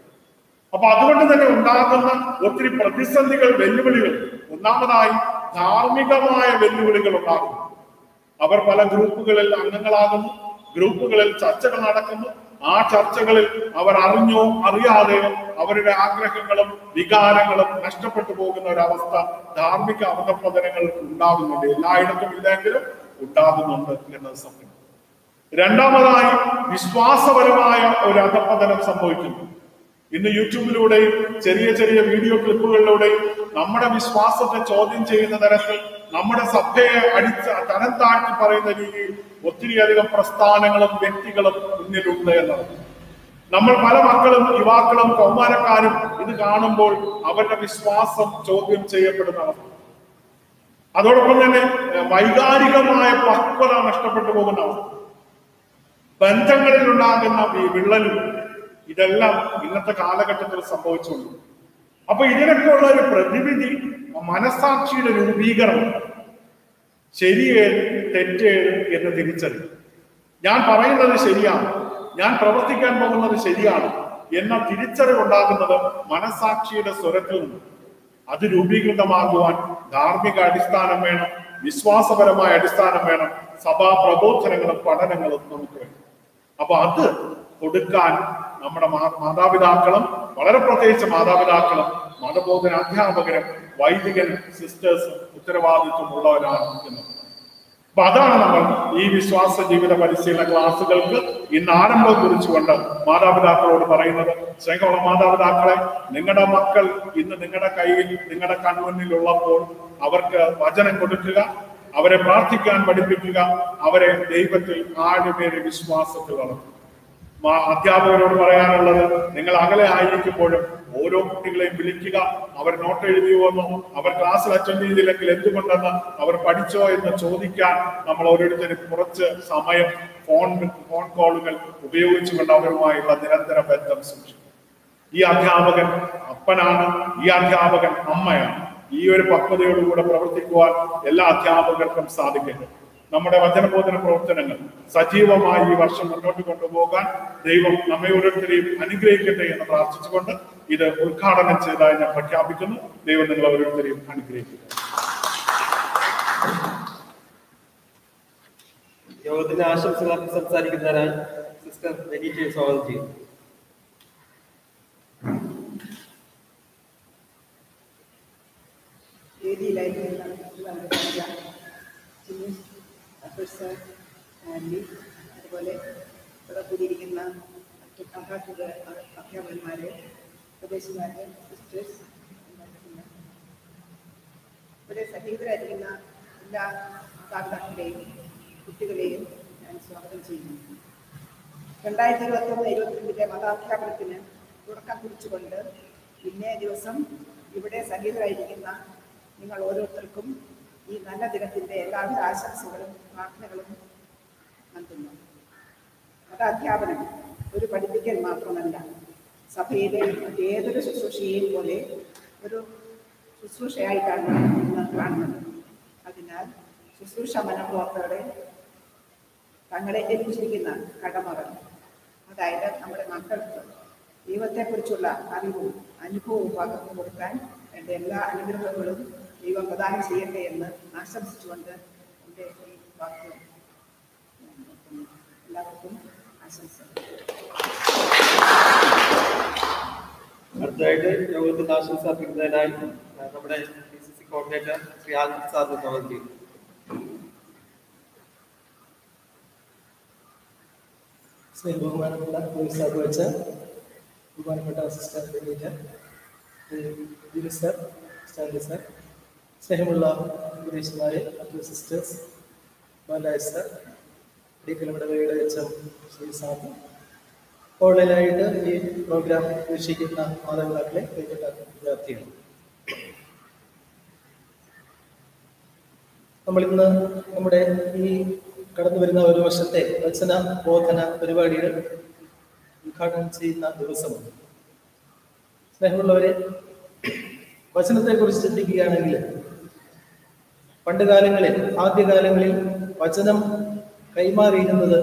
അപ്പൊ അതുകൊണ്ട് തന്നെ ഉണ്ടാകുന്ന ഒത്തിരി പ്രതിസന്ധികൾ, വെല്ലുവിളികൾ, ഒന്നാമതായി ധാർമ്മികമായ വെല്ലുവിളികൾ ഉണ്ടാകുന്നു. അവർ പല ഗ്രൂപ്പുകളിൽ അംഗങ്ങളാകുന്നു, ഗ്രൂപ്പുകളിൽ ചർച്ചകൾ നടക്കുന്നു. ആ ചർച്ചകളിൽ അവർ അറിഞ്ഞോ അറിയാതെയോ അവരുടെ ആഗ്രഹങ്ങളും വികാരങ്ങളും നഷ്ടപ്പെട്ടു പോകുന്ന ഒരവസ്ഥ ധാർമ്മിക അധപതനങ്ങൾ ഉണ്ടാകുന്നുണ്ട്. എല്ലായിടത്തും ഇല്ലെങ്കിലും ഉണ്ടാകുന്നുണ്ട് എന്നത് സത്യം. രണ്ടാമതായി വിശ്വാസപരമായ ഒരു അധപതനം സംഭവിക്കുന്നു. ഇന്ന് യൂട്യൂബിലൂടെയും ചെറിയ ചെറിയ വീഡിയോ ക്ലിപ്പുകളിലൂടെയും നമ്മുടെ വിശ്വാസത്തെ ചോദ്യം ചെയ്യുന്ന തരത്തിൽ നമ്മുടെ സഭയെ തരം താഴ്ത്തി പറയുന്ന രീതിയിൽ ഒത്തിരിയധികം പ്രസ്ഥാനങ്ങളും വ്യക്തികളും മുന്നിലുണ്ട് എന്നത്. നമ്മൾ പല മക്കളും, യുവാക്കളും, കൗമാരക്കാരും ഇത് കാണുമ്പോൾ അവരുടെ വിശ്വാസം ചോദ്യം ചെയ്യപ്പെടുന്ന അവസ്ഥ. അതോടൊപ്പം തന്നെ വൈകാരികമായ പക്വത നഷ്ടപ്പെട്ടു പോകുന്ന അവസ്ഥ, ബന്ധങ്ങളിൽ ഉണ്ടാകുന്ന ഈ വിള്ളലും, ഇതെല്ലാം ഇന്നത്തെ കാലഘട്ടത്തിൽ സംഭവിച്ചുകൊണ്ട്. അപ്പൊ ഇതിനൊക്കെ ഉള്ള ഒരു പ്രതിവിധി മനസാക്ഷിയുടെ രൂപീകരണം, ശരിയേത് തെറ്റേത് എന്ന് തിരിച്ചറിയും. ഞാൻ പറയുന്നത് ശരിയാണ്, ഞാൻ പ്രവർത്തിക്കാൻ പോകുന്നത് ശരിയാണ് എന്ന തിരിച്ചറിവുണ്ടാകുന്നത് മനസാക്ഷിയുടെ സ്വരത്തിൽ നിന്ന്. അത് രൂപീകൃതമാകുവാൻ ധാർമ്മിക അടിസ്ഥാനം വേണം, വിശ്വാസപരമായ അടിസ്ഥാനം വേണം, സഭാ പ്രബോധനങ്ങളും പഠനങ്ങളും നമുക്ക് വേണം. അപ്പൊ അത് കൊടുക്കാൻ നമ്മുടെ മാതാപിതാക്കളും, വളരെ പ്രത്യേകിച്ച് മാതാപിതാക്കളും, മതബോധന അധ്യാപകരും, വൈദികനും, സിസ്റ്റേഴ്സും ഉത്തരവാദിത്വമുള്ളവരാണ് എന്നത്. അപ്പൊ അതാണ് നമ്മൾ ഈ വിശ്വാസ ജീവിത പരിശീലന ക്ലാസ്സുകൾക്ക് ഇന്ന് ആരംഭം കുറിച്ചുകൊണ്ട് മാതാപിതാക്കളോട് പറയുന്നത്. സ്നേഹമുള്ള മാതാപിതാക്കളെ, നിങ്ങളുടെ മക്കൾ ഇന്ന് നിങ്ങളുടെ കയ്യിൽ, നിങ്ങളുടെ കൺമുന്നിലുള്ളപ്പോൾ അവർക്ക് വചനം കൊടുക്കുക, അവരെ പ്രാർത്ഥിക്കാൻ പഠിപ്പിക്കുക, അവരെ ദൈവത്തിൽ ആഴമേറിയ വിശ്വാസത്തിൽ വളർത്തുക. അധ്യാപകരോട് പറയാനുള്ളത്, നിങ്ങൾ അകലെ ആയിരിക്കുമ്പോഴും ഓരോ കുട്ടികളെയും വിളിക്കുക. അവർ നോട്ട് എഴുതിയോന്നോ, അവർ ക്ലാസ്സിൽ അറ്റൻഡ് ചെയ്തില്ലെങ്കിൽ എന്തുകൊണ്ടെന്ന്, അവർ പഠിച്ചോ എന്ന് ചോദിക്കാൻ നമ്മൾ ഓരോരുത്തരും കുറച്ച് സമയം ഫോൺ കോളുകൾ ഉപയോഗിച്ചുകൊണ്ട് അവരുമായുള്ള നിരന്തര ബന്ധം സൂക്ഷിക്കും. ഈ അധ്യാപകൻ അപ്പനാണ്, ഈ അധ്യാപകൻ അമ്മയാണ്. ഈ ഒരു പക്വതയോടുകൂടെ പ്രവർത്തിക്കുവാൻ എല്ലാ അധ്യാപകർക്കും സാധിക്കട്ടെ. നമ്മുടെ വചനബോധന പ്രവർത്തനങ്ങൾ സജീവമായി ഈ വർഷം മുന്നോട്ട് കൊണ്ടുപോകാൻ ദൈവം നമ്മെ ഓരോരുത്തരെയും അനുഗ്രഹിക്കട്ടെ എന്ന് പ്രാർത്ഥിച്ചുകൊണ്ട് ഇത് ഉദ്ഘാടനം ചെയ്തതായി ഞാൻ പ്രഖ്യാപിക്കുന്നു. ദൈവം നിങ്ങൾ ഓരോരുത്തരെയും അനുഗ്രഹിക്കട്ടെ. യോഗത്തിന്റെ ആശംസകൾ സംസാരിക്കുന്നതിനായി സിസ്റ്റർ ബെനീറ്റയെ സ്വാഗതം ചെയ്യുന്നു. അതുപോലെ ഇവിടെ കൂടിയിരിക്കുന്ന അധ്യാപകന്മാരെ, പ്രദേശക്കാരെ, സിസ്റ്റേഴ്സ്, ഇവിടെ സജീവരായിരിക്കുന്ന എല്ലാ മാതാപിതാക്കളെയും കുട്ടികളെയും ഞാൻ സ്വാഗതം ചെയ്യുന്നു. 2021-22 മതാധ്യാപനത്തിന് തുടക്കം കുറിച്ചുകൊണ്ട് ഇന്നേ ദിവസം ഇവിടെ സജീവരായിരിക്കുന്ന നിങ്ങൾ ഓരോരുത്തർക്കും ഈ നല്ല ദിനത്തിന്റെ എല്ലാവിധ ആശംസകളും പ്രാർത്ഥനകളും നൽകുന്നു. മതാധ്യാപനം ഒരു പഠിപ്പിക്കൽ മാത്രമല്ല, സഭയിലെ ഏതൊരു ശുശ്രൂഷയെയും പോലെ ഒരു ശുശ്രൂഷയായിട്ടാണ് ഇന്ന് കാണുന്നത്. അതിനാൽ ശുശ്രൂഷ മനോഭാവത്തോടെ തങ്ങളെ ഏൽപ്പിച്ചിരിക്കുന്ന കടമകൾ, അതായത് നമ്മുടെ മക്കൾക്ക് ദൈവത്തെക്കുറിച്ചുള്ള അറിവും അനുഭവവും പകർന്നു കൊടുക്കാൻ വേണ്ട എല്ലാ അനുഗ്രഹങ്ങളും ദൈവം പ്രദാനം ചെയ്യട്ടെ എന്ന് ആശംസിച്ചുകൊണ്ട് എൻ്റെ ഈ വാക്ക് എല്ലാവർക്കും ആശംസകൾ. അടുത്തതായിട്ട് യോഗത്തിന്റെ ആശംസ അർപ്പിക്കുന്നതിനായി നമ്മുടെ PCC കോർഡിനേറ്റർ ശ്രീ ആൽബർട്ട് സാറിനെ സ്വാഗതം ചെയ്യുന്നു. ബഹുമാനപ്പെട്ട വെച്ച ബഹുമാനപ്പെട്ട assistant editor Jinu sir, Stanley sir, സ്നേഹമുള്ള ഉപദേശന്മാരെ, മറ്റു സിസ്റ്റേഴ്സ്, ബാലാജ് സർ, ഡിക്കലമിടവയുടെ എച്ച് ശ്രീ സാബു, ഓൺലൈനായിട്ട് ഈ പ്രോഗ്രാം വീക്ഷിക്കുന്ന മാതാപിതാക്കളെ, പ്രിയപ്പെട്ട വിദ്യാർത്ഥികൾ, നമ്മളിന്ന് നമ്മുടെ ഈ കടന്നു വരുന്ന ഒരു വർഷത്തെ വചന ബോധന പരിപാടികൾ ഉദ്ഘാടനം ചെയ്യുന്ന ദിവസമാണ്. സ്നേഹമുള്ളവരെ, വചനത്തെക്കുറിച്ച് ചിന്തിക്കുകയാണെങ്കിൽ പണ്ട് കാലങ്ങളിൽ, ആദ്യകാലങ്ങളിൽ വചനം കൈമാറിയിരുന്നത്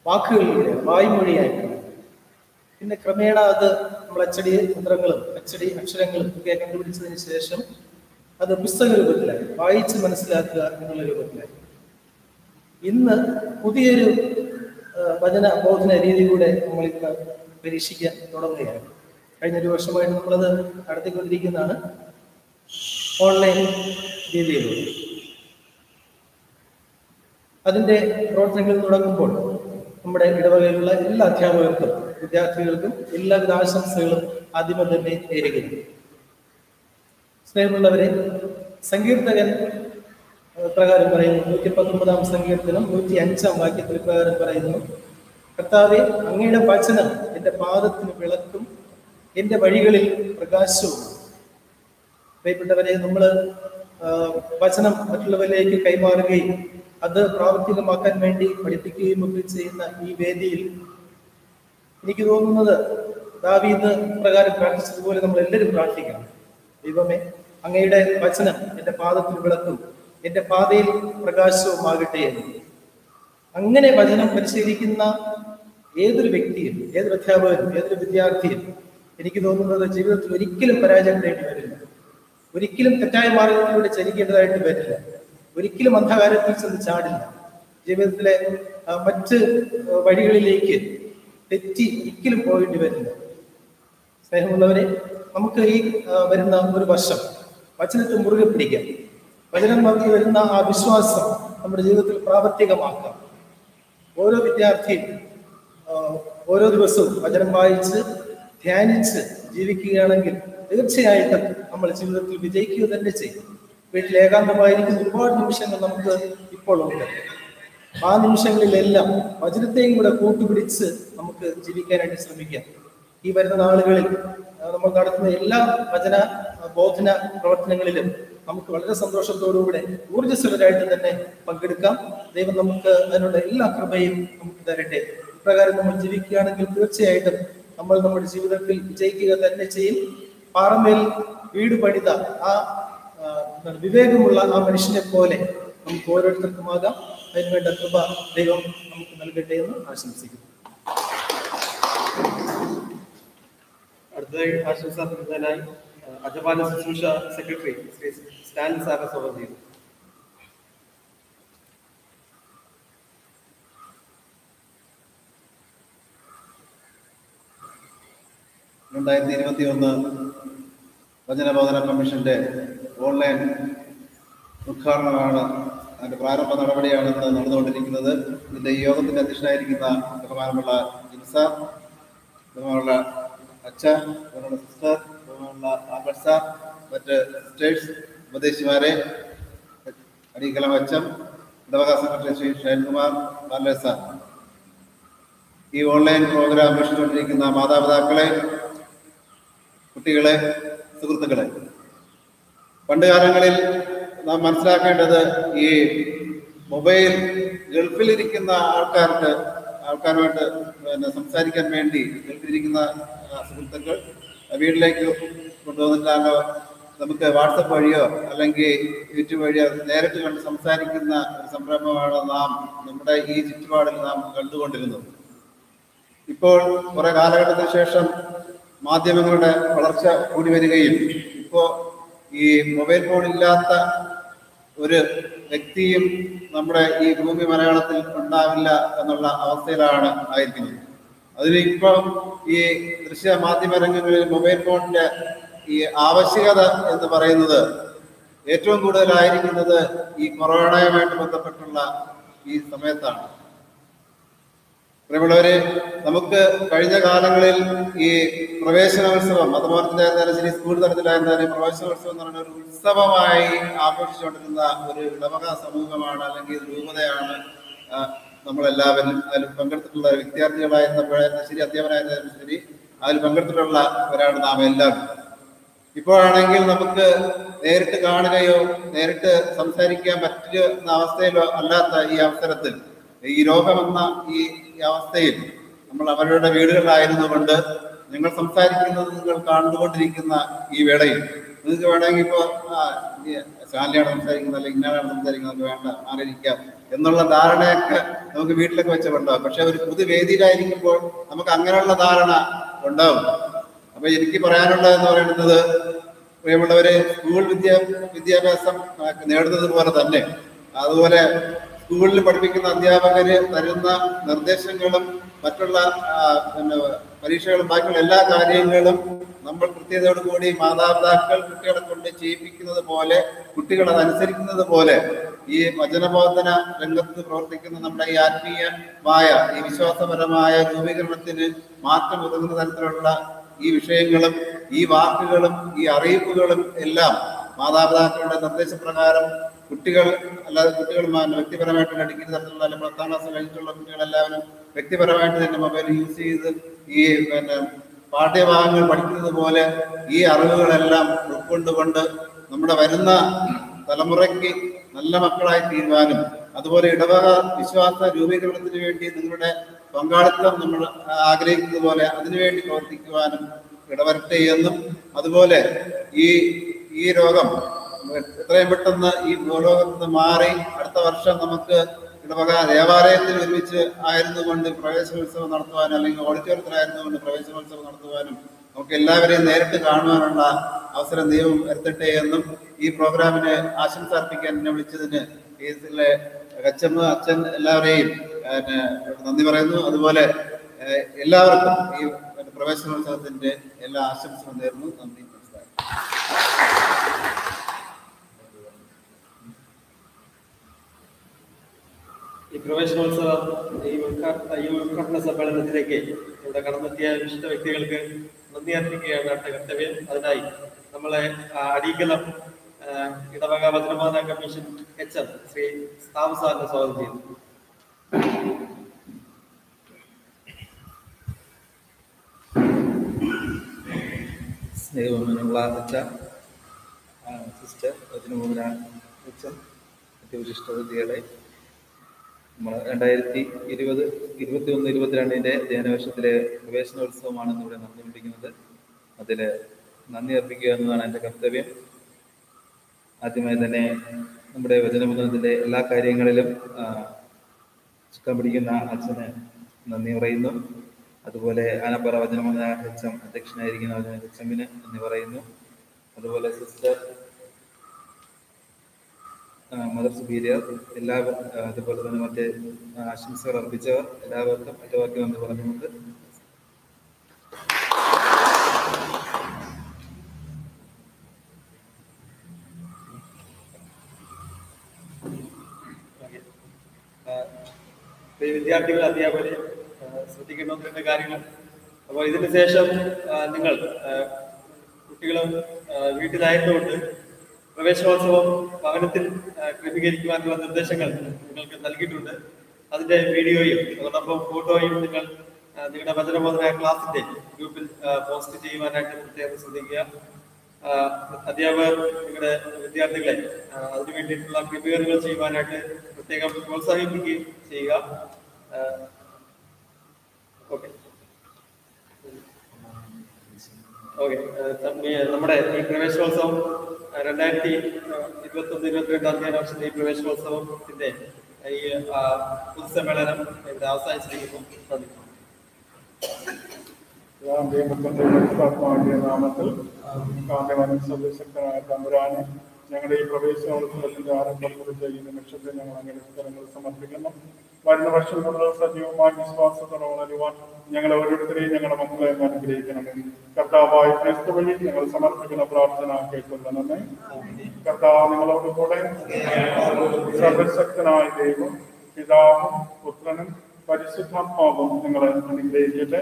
വാക്കുകളിലൂടെ, വായ്മൊഴിയായിട്ടാണ്. പിന്നെ ക്രമേണ അത് നമ്മൾ അച്ചടി യന്ത്രങ്ങളും അച്ചടി അക്ഷരങ്ങളും ഒക്കെ കണ്ടുപിടിച്ചതിന് ശേഷം അത് പുസ്തക രൂപത്തിലായി, വായിച്ച് മനസ്സിലാക്കുക എന്നുള്ള രൂപത്തിലായി. ഇന്ന് പുതിയൊരു വചന ബോധന രീതി കൂടെ നമ്മളിപ്പോൾ പരീക്ഷിക്കാൻ തുടങ്ങുകയാണ്. കഴിഞ്ഞൊരു വർഷമായിട്ട് നമ്മളത് നടത്തിക്കൊണ്ടിരിക്കുന്നതാണ്, ഓൺലൈൻ രീതിയിലൂടെ. അതിൻ്റെ പ്രവർത്തനങ്ങൾ തുടങ്ങുമ്പോൾ നമ്മുടെ ഇടവകയിലുള്ള എല്ലാ അധ്യാപകർക്കും വിദ്യാർത്ഥികൾക്കും എല്ലാവിധ ആശംസകളും ആദ്യമേ തന്നെ നേരുകയാണ്. സ്നേഹമുള്ളവരെ, സങ്കീർത്തകൻ പ്രകാരം പറയുന്നു, 119 സങ്കീർത്തനം 105 വാക്യത്തിൽ പ്രകാരം പറയുന്നു, കർത്താവേ, അങ്ങയുടെ വചനം എൻ്റെ പാദത്തിന് വിളക്കും എൻ്റെ വഴികളിൽ പ്രകാശവും. പ്രിയപ്പെട്ടവരെ, നമ്മൾ വചനം മറ്റുള്ളവരിലേക്ക് കൈമാറുകയും അത് പ്രാവർത്തികമാക്കാൻ വേണ്ടി പഠിപ്പിക്കുകയും ഒക്കെ ചെയ്യുന്ന ഈ വേദിയിൽ എനിക്ക് തോന്നുന്നത് ദാവീദ് പ്രകാരം പ്രാർത്ഥിച്ചതുപോലെ നമ്മൾ എല്ലാവരും പ്രാർത്ഥിക്കണം. ദൈവമേ, അങ്ങയുടെ വചനം എൻ്റെ പാദത്തിൽ വിളക്കും എൻ്റെ പാതയിൽ പ്രകാശവുമാകട്ടെ എന്ന്. അങ്ങനെ വചനം പരിശീലിക്കുന്ന ഏതൊരു വ്യക്തിയും, ഏതൊരു അധ്യാപകനും, ഏതൊരു വിദ്യാർത്ഥിയും എനിക്ക് തോന്നുന്നത് ജീവിതത്തിൽ ഒരിക്കലും പരാജയപ്പെടേണ്ടി വരില്ല, ഒരിക്കലും തെറ്റായ മാർഗങ്ങളിലൂടെ ചലിക്കേണ്ടതായിട്ട് വരില്ല, ഒരിക്കലും അന്ധകാരത്തിൽ ചെന്ന് ചാടില്ല, ജീവിതത്തിലെ മറ്റ് വഴികളിലേക്ക് തെറ്റി ഒരിക്കലും പോകേണ്ടി വരില്ല. സ്നേഹമുള്ളവരെ, നമുക്ക് ഈ വരുന്ന ഒരു വർഷം വചനത്തെ മുറുകെ പിടിക്കാം. വചനം നമുക്ക് വരുന്ന ആ വിശ്വാസം നമ്മുടെ ജീവിതത്തിൽ പ്രാവർത്തികമാക്കാം. ഓരോ വിദ്യാർത്ഥിയും ഓരോ ദിവസവും വചനം വായിച്ച് ധ്യാനിച്ച് ജീവിക്കുകയാണെങ്കിൽ തീർച്ചയായിട്ടും നമ്മൾ ജീവിതത്തിൽ വിജയിക്കുക തന്നെ ചെയ്യും. വീട്ടിൽ ഏകാന്തമായിരിക്കുന്ന ഒരുപാട് നിമിഷങ്ങൾ നമുക്ക് ഇപ്പോൾ ഉണ്ട്. ആ നിമിഷങ്ങളിലെല്ലാം വചനത്തെയും കൂടെ കൂട്ടുപിടിച്ച് നമുക്ക് ജീവിക്കാനായിട്ട് ശ്രമിക്കാം. ഈ വരുന്ന നാളുകളിൽ നമ്മൾ നടത്തുന്ന എല്ലാ വചന ബോധന പ്രവർത്തനങ്ങളിലും നമുക്ക് വളരെ സന്തോഷത്തോടുകൂടെ ഊർജ്ജസ്വലരായിട്ട് തന്നെ പങ്കെടുക്കാം. ദൈവം നമുക്ക് അതിനുള്ള എല്ലാ കൃപയും നമുക്ക് തരട്ടെ. ഇപ്രകാരം നമ്മൾ ജീവിക്കുകയാണെങ്കിൽ തീർച്ചയായിട്ടും നമ്മൾ നമ്മുടെ ജീവിതത്തിൽ വിജയിക്കുക തന്നെ ചെയ്യും. പാറമേൽ വീട് പണിത ആ വിവേകമുള്ള ആ മനുഷ്യനെ പോലെ നമുക്ക് ഓരോരുത്തർക്കുമാകാം. അതിനുവേണ്ട കൃപ ദൈവം നമുക്ക് നൽകട്ടെ എന്ന് ആശംസിക്കുന്നു. അടുത്തതായി ആശംസ നൽകുന്നതിനായി അജപാല ശുശ്രൂഷ സെക്രട്ടറി ശ്രീ സ്റ്റാലിൻ സാറിനെ സ്വാഗതം ചെയ്യുന്നു. വചനബോധന കമ്മീഷന്റെ ഓൺലൈൻ ഉദ്ഘാടനമാണ്, അതിന്റെ പ്രാരംഭ നടപടിയാണെന്ന് നടന്നുകൊണ്ടിരിക്കുന്നത്. ഇതിന്റെ ഈ യോഗത്തിന്റെ അധ്യക്ഷനായിരിക്കുന്ന ബഹുമാനമുള്ള ജിൻസ, ബഹുമാനമുള്ള അച്ഛ, ബഹുമാനമുള്ള സിസ്റ്റർ, ബഹുമാനമുള്ള ആൽബർട്ട് സാർ, മറ്റ് സിസ്റ്റേഴ്സ്, ഉപദേശിമാരെ, അടിക്കലം അച്ഛൻ, ഇടവക സെക്രട്ടറി ശ്രീ ഷൈൻകുമാർ പാർലെ സാർ, ഈ ഓൺലൈൻ പ്രോഗ്രാം വീക്ഷിച്ചുകൊണ്ടിരിക്കുന്ന മാതാപിതാക്കളെ, കുട്ടികളെ, സുഹൃത്തുക്കളെ, പണ്ട് കാലങ്ങളിൽ നാം മനസ്സിലാക്കേണ്ടത് ഈ മൊബൈൽ ഗൾഫിലിരിക്കുന്ന ആൾക്കാരുമായിട്ട് സംസാരിക്കാൻ വേണ്ടി ഗൾഫിലിരിക്കുന്ന സുഹൃത്തുക്കൾ വീട്ടിലേക്ക് കൊണ്ടുവന്നിട്ടാലോ നമുക്ക് വാട്സപ്പ് വഴിയോ അല്ലെങ്കിൽ യൂട്യൂബ് വഴിയോ നേരിട്ട് കണ്ട് സംസാരിക്കുന്ന ഒരു സംരംഭമാണ് നമ്മുടെ ഈ ചുറ്റുപാടിൽ നാം കണ്ടുകൊണ്ടിരുന്നത്. ഇപ്പോൾ കുറെ കാലഘട്ടത്തിന് ശേഷം മാധ്യമങ്ങളുടെ വളർച്ച കൂടി വരികയും ഇപ്പോൾ ഈ മൊബൈൽ ഫോൺ ഇല്ലാത്ത ഒരു വ്യക്തിയും നമ്മുടെ ഈ ഭൂമി മലയാളത്തിൽ ഉണ്ടാവില്ല എന്നുള്ള അവസ്ഥയിലാണ് ആയിരിക്കുന്നത്. അതിന് ഇപ്പം ഈ ദൃശ്യ മാധ്യമ രംഗങ്ങളിൽ മൊബൈൽ ഫോണിന്റെ ഈ ആവശ്യകത എന്ന് പറയുന്നത് ഏറ്റവും കൂടുതലായിരിക്കുന്നത് ഈ കൊറോണയുമായിട്ട് ബന്ധപ്പെട്ടുള്ള ഈ സമയത്താണ്. പ്രിയമുള്ളവരെ, നമുക്ക് കഴിഞ്ഞ കാലങ്ങളിൽ ഈ പ്രവേശനോത്സവം, മതബോധനത്തിലായിരുന്നാലും ശരി, സ്കൂൾ തലത്തിലായിരുന്നാലും പ്രവേശനോത്സവം എന്ന് പറയുന്ന ഒരു ഉത്സവമായി ആഘോഷിച്ചുകൊണ്ടിരുന്ന ഒരു ഇടവക സമൂഹമാണ്, അല്ലെങ്കിൽ രൂപതയാണ് നമ്മളെല്ലാവരും. അതിൽ പങ്കെടുത്തിട്ടുള്ള വിദ്യാർത്ഥികളായിരുന്നപ്പോഴായിരുന്നു ശരി, അധ്യാപകരായിരുന്നാലും ശരി, അതിൽ പങ്കെടുത്തിട്ടുള്ളവരാണ് നാം എല്ലാവരും. ഇപ്പോഴാണെങ്കിൽ നമുക്ക് നേരിട്ട് കാണുകയോ നേരിട്ട് സംസാരിക്കാൻ പറ്റുന്ന അവസ്ഥയിലോ അല്ലാത്ത ഈ അവസരത്തിൽ, ഈ രോഗമെന്ന ഈ അവസ്ഥയിൽ നമ്മൾ അവരുടെ വീടുകളിലായിരുന്നു കൊണ്ട് നിങ്ങൾ സംസാരിക്കുന്നത് നിങ്ങൾ കണ്ടുകൊണ്ടിരിക്കുന്ന ഈ വേളയിൽ നിങ്ങൾക്ക് വേണമെങ്കിൽ ഇപ്പോൾ ശാലിയാണ് സംസാരിക്കുന്നത് അല്ലെങ്കിൽ ഇന്നാലാണ് സംസാരിക്കുന്നത്, വേണ്ട മാറിയിരിക്കാം എന്നുള്ള ധാരണയൊക്കെ നമുക്ക് വീട്ടിലൊക്കെ വെച്ചുണ്ടാവും. പക്ഷെ ഒരു പൊതുവേദിയിലായിരിക്കുമ്പോൾ നമുക്ക് അങ്ങനെയുള്ള ധാരണ ഉണ്ടാവും. അപ്പൊ എനിക്ക് പറയാനുള്ളതെന്ന് പറയുന്നത്, പ്രിയമുള്ളവരെ, സ്കൂൾ വിദ്യാഭ്യാസം നേടുന്നത് പോലെ തന്നെ അതുപോലെ സ്കൂളിൽ പഠിപ്പിക്കുന്ന അധ്യാപകര് തരുന്ന നിർദ്ദേശങ്ങളും മറ്റുള്ള പരീക്ഷകളും ബാക്കിയുള്ള എല്ലാ കാര്യങ്ങളും നമ്മൾ കൃത്യതയോടുകൂടി മാതാപിതാക്കൾ കുട്ടികളെ കൊണ്ട് ചെയ്യിപ്പിക്കുന്നത് പോലെ, കുട്ടികൾ അതനുസരിക്കുന്നത് പോലെ ഈ വചനബോധന രംഗത്ത് പ്രവർത്തിക്കുന്ന നമ്മുടെ ഈ ആത്മീയമായ ഈ വിശ്വാസപരമായ രൂപീകരണത്തിന് മാറ്റം ഒതുങ്ങുന്ന തരത്തിലുള്ള ഈ വിഷയങ്ങളും ഈ വാക്കുകളും ഈ അറിയിപ്പുകളും എല്ലാം മാതാപിതാക്കളുടെ നിർദ്ദേശപ്രകാരം കുട്ടികൾ അല്ലാതെ കുട്ടികൾ വ്യക്തിപരമായിട്ട് അടിക്കുന്ന തരത്തിലുള്ള അല്ലെങ്കിൽ 10ാം ക്ലാസ് കഴിഞ്ഞിട്ടുള്ള കുട്ടികളെല്ലാവരും വ്യക്തിപരമായിട്ട് തന്നെ മൊബൈൽ യൂസ് ചെയ്ത് ഈ പാഠ്യഭാഗങ്ങൾ പഠിക്കുന്നത് പോലെ ഈ അറിവുകളെല്ലാം ഉൾക്കൊണ്ടുകൊണ്ട് നമ്മുടെ വരുന്ന തലമുറയ്ക്ക് നല്ല മക്കളായി തീരുവാനും അതുപോലെ ഇടവക വിശ്വാസ രൂപീകരണത്തിന് വേണ്ടി നിങ്ങളുടെ പങ്കാളിത്തം നമ്മൾ ആഗ്രഹിക്കുന്നത് പോലെ അതിനുവേണ്ടി പ്രവർത്തിക്കുവാനും ഇടവരട്ടെ എന്നും, അതുപോലെ ഈ രോഗം എത്രയും പെട്ടെന്ന് ഈ ഭൂലോകത്ത് നിന്ന് മാറി അടുത്ത വർഷം നമുക്ക് ഇടവക ദേവാലയത്തിൽ ഒരുമിച്ച് ആയിരുന്നുകൊണ്ട് പ്രവേശനോത്സവം നടത്തുവാനും അല്ലെങ്കിൽ ഓഡിറ്റോറിയത്തിലായിരുന്നുകൊണ്ട് പ്രവേശനോത്സവം നടത്തുവാനും നമുക്ക് എല്ലാവരെയും നേരിട്ട് കാണുവാനുള്ള അവസരം ദൈവം വരുത്തട്ടെ എന്നും ഈ പ്രോഗ്രാമിന് ആശംസ അർപ്പിക്കാൻ എന്നെ വിളിച്ചതിന് കേസിലെ അച്ഛമ്മ അച്ഛൻ എല്ലാവരെയും നന്ദി പറയുന്നു. അതുപോലെ എല്ലാവർക്കും ഈ പ്രവേശനോത്സവത്തിന്റെ എല്ലാ ആശംസകളും നേർന്നു. നന്ദി, നമസ്കാരം. ഈ പ്രവേശനോത്സവം ഈ ഉദ്ഘാടന സമ്മേളനത്തിലേക്ക് ഇവിടെ കടന്നെത്തിയ വിശിഷ്ട വ്യക്തികൾക്ക് നന്ദി അർപ്പിക്കുകയാണ് അടുത്ത കർത്തവ്യം. അതിനായി നമ്മളെ അടീകലം ഇടവക വചനബോധന കമ്മീഷൻ HM ശ്രീ താമസാറിനെ സ്വാഗതം ചെയ്യുന്നു. സ്നേഹബഹുമാനമുള്ള സിസ്റ്റർ വചനബോധന HM, വിശിഷ്ടവിദ്യകളെ, നമ്മൾ 2020-21-22 ധ്യാനവർഷത്തിലെ പ്രവേശനോത്സവമാണ് ഇവിടെ നടന്നുകൊണ്ടിരിക്കുന്നത്. അതിൽ നന്ദി അർപ്പിക്കുക എന്നതാണ് എൻ്റെ കർത്തവ്യം. ആദ്യമായി തന്നെ നമ്മുടെ വചനബോധനത്തിൻ്റെ എല്ലാ കാര്യങ്ങളിലും ചുക്കാൻ പിടിക്കുന്ന അച്ഛന് നന്ദി പറയുന്നു. അതുപോലെ ആനപ്പാറ വചനബോധന HM അധ്യക്ഷനായിരിക്കുന്ന വചന HMന് നന്ദി പറയുന്നു. അതുപോലെ സിസ്റ്റർ മദർ സുപ്പീരിയർ എല്ലാവർക്കും, അതുപോലെ തന്നെ മറ്റ് ആശംസകൾ അർപ്പിച്ചവർ എല്ലാവർക്കും ഒറ്റവാക്കി നന്ദി പറഞ്ഞുകൊണ്ട് വിദ്യാർത്ഥികൾ അധ്യാപകരെ ശ്രദ്ധിക്കേണ്ട 1-2 കാര്യങ്ങൾ. അപ്പോൾ ഇതിന് ശേഷം നിങ്ങൾ കുട്ടികളും വീട്ടിലായതുകൊണ്ട് പ്രവേശനോത്സവം ഭവനത്തിൽ ക്രമീകരിക്കുവാനുള്ള നിർദ്ദേശങ്ങൾ നിങ്ങൾക്ക് നൽകിയിട്ടുണ്ട്. അതിന്റെ വീഡിയോയും അതോടൊപ്പം ഫോട്ടോയും നിങ്ങൾ നിങ്ങളുടെ വചനബോധന ക്ലാസിന്റെ ഗ്രൂപ്പിൽ പോസ്റ്റ് ചെയ്യുവാനായിട്ട് പ്രത്യേകം ശ്രദ്ധിക്കുക. അധ്യാപകർ നിങ്ങളുടെ വിദ്യാർത്ഥികളെ അതിനു വേണ്ടിയിട്ടുള്ള ക്രമീകരണങ്ങൾ ചെയ്യുവാനായിട്ട് പ്രത്യേകം പ്രോത്സാഹിപ്പിക്കുകയും ചെയ്യുക. ഓക്കെ, നമ്മുടെ ഈ പ്രവേശനോത്സവം 2021-22 അധ്യയന വർഷത്തെ ഈ പ്രവേശനോത്സവത്തിന്റെ ഈ പൊതുസമ്മേളനം ഇവിടെ അവസാനിച്ചിരിക്കുന്നു. നാമത്തിൽ സർവശക്തനായ തമ്പുരാനെ, ഞങ്ങളുടെ ഈ പ്രവേശനോത്സവത്തിന്റെ ആരംഭം കുറിച്ച ഈ നിമിഷത്തെ ഞങ്ങൾ അങ്ങനെ സ്ഥലങ്ങൾ സമർപ്പിക്കുന്നു. വരുന്ന വർഷം കൂടുതൽ സജീവമായ വിശ്വാസത്തോടെ വളരുവാൻ ഞങ്ങൾ ഓരോരുത്തരെയും ഞങ്ങളുടെ മക്കളെ അനുഗ്രഹിക്കണമേ. കർത്താവായ ക്രിസ്തു വഴി ഞങ്ങൾ സമർപ്പിക്കുന്ന പ്രാർത്ഥന കേൾക്കുന്നതന്നെ. കർത്താവ് നിങ്ങളോട് കൂടെ. സർവശക്തനായ ദൈവം പിതാവും പുത്രനും പരിശുദ്ധാത്മാവും നിങ്ങളെ അനുഗ്രഹിക്കട്ടെ.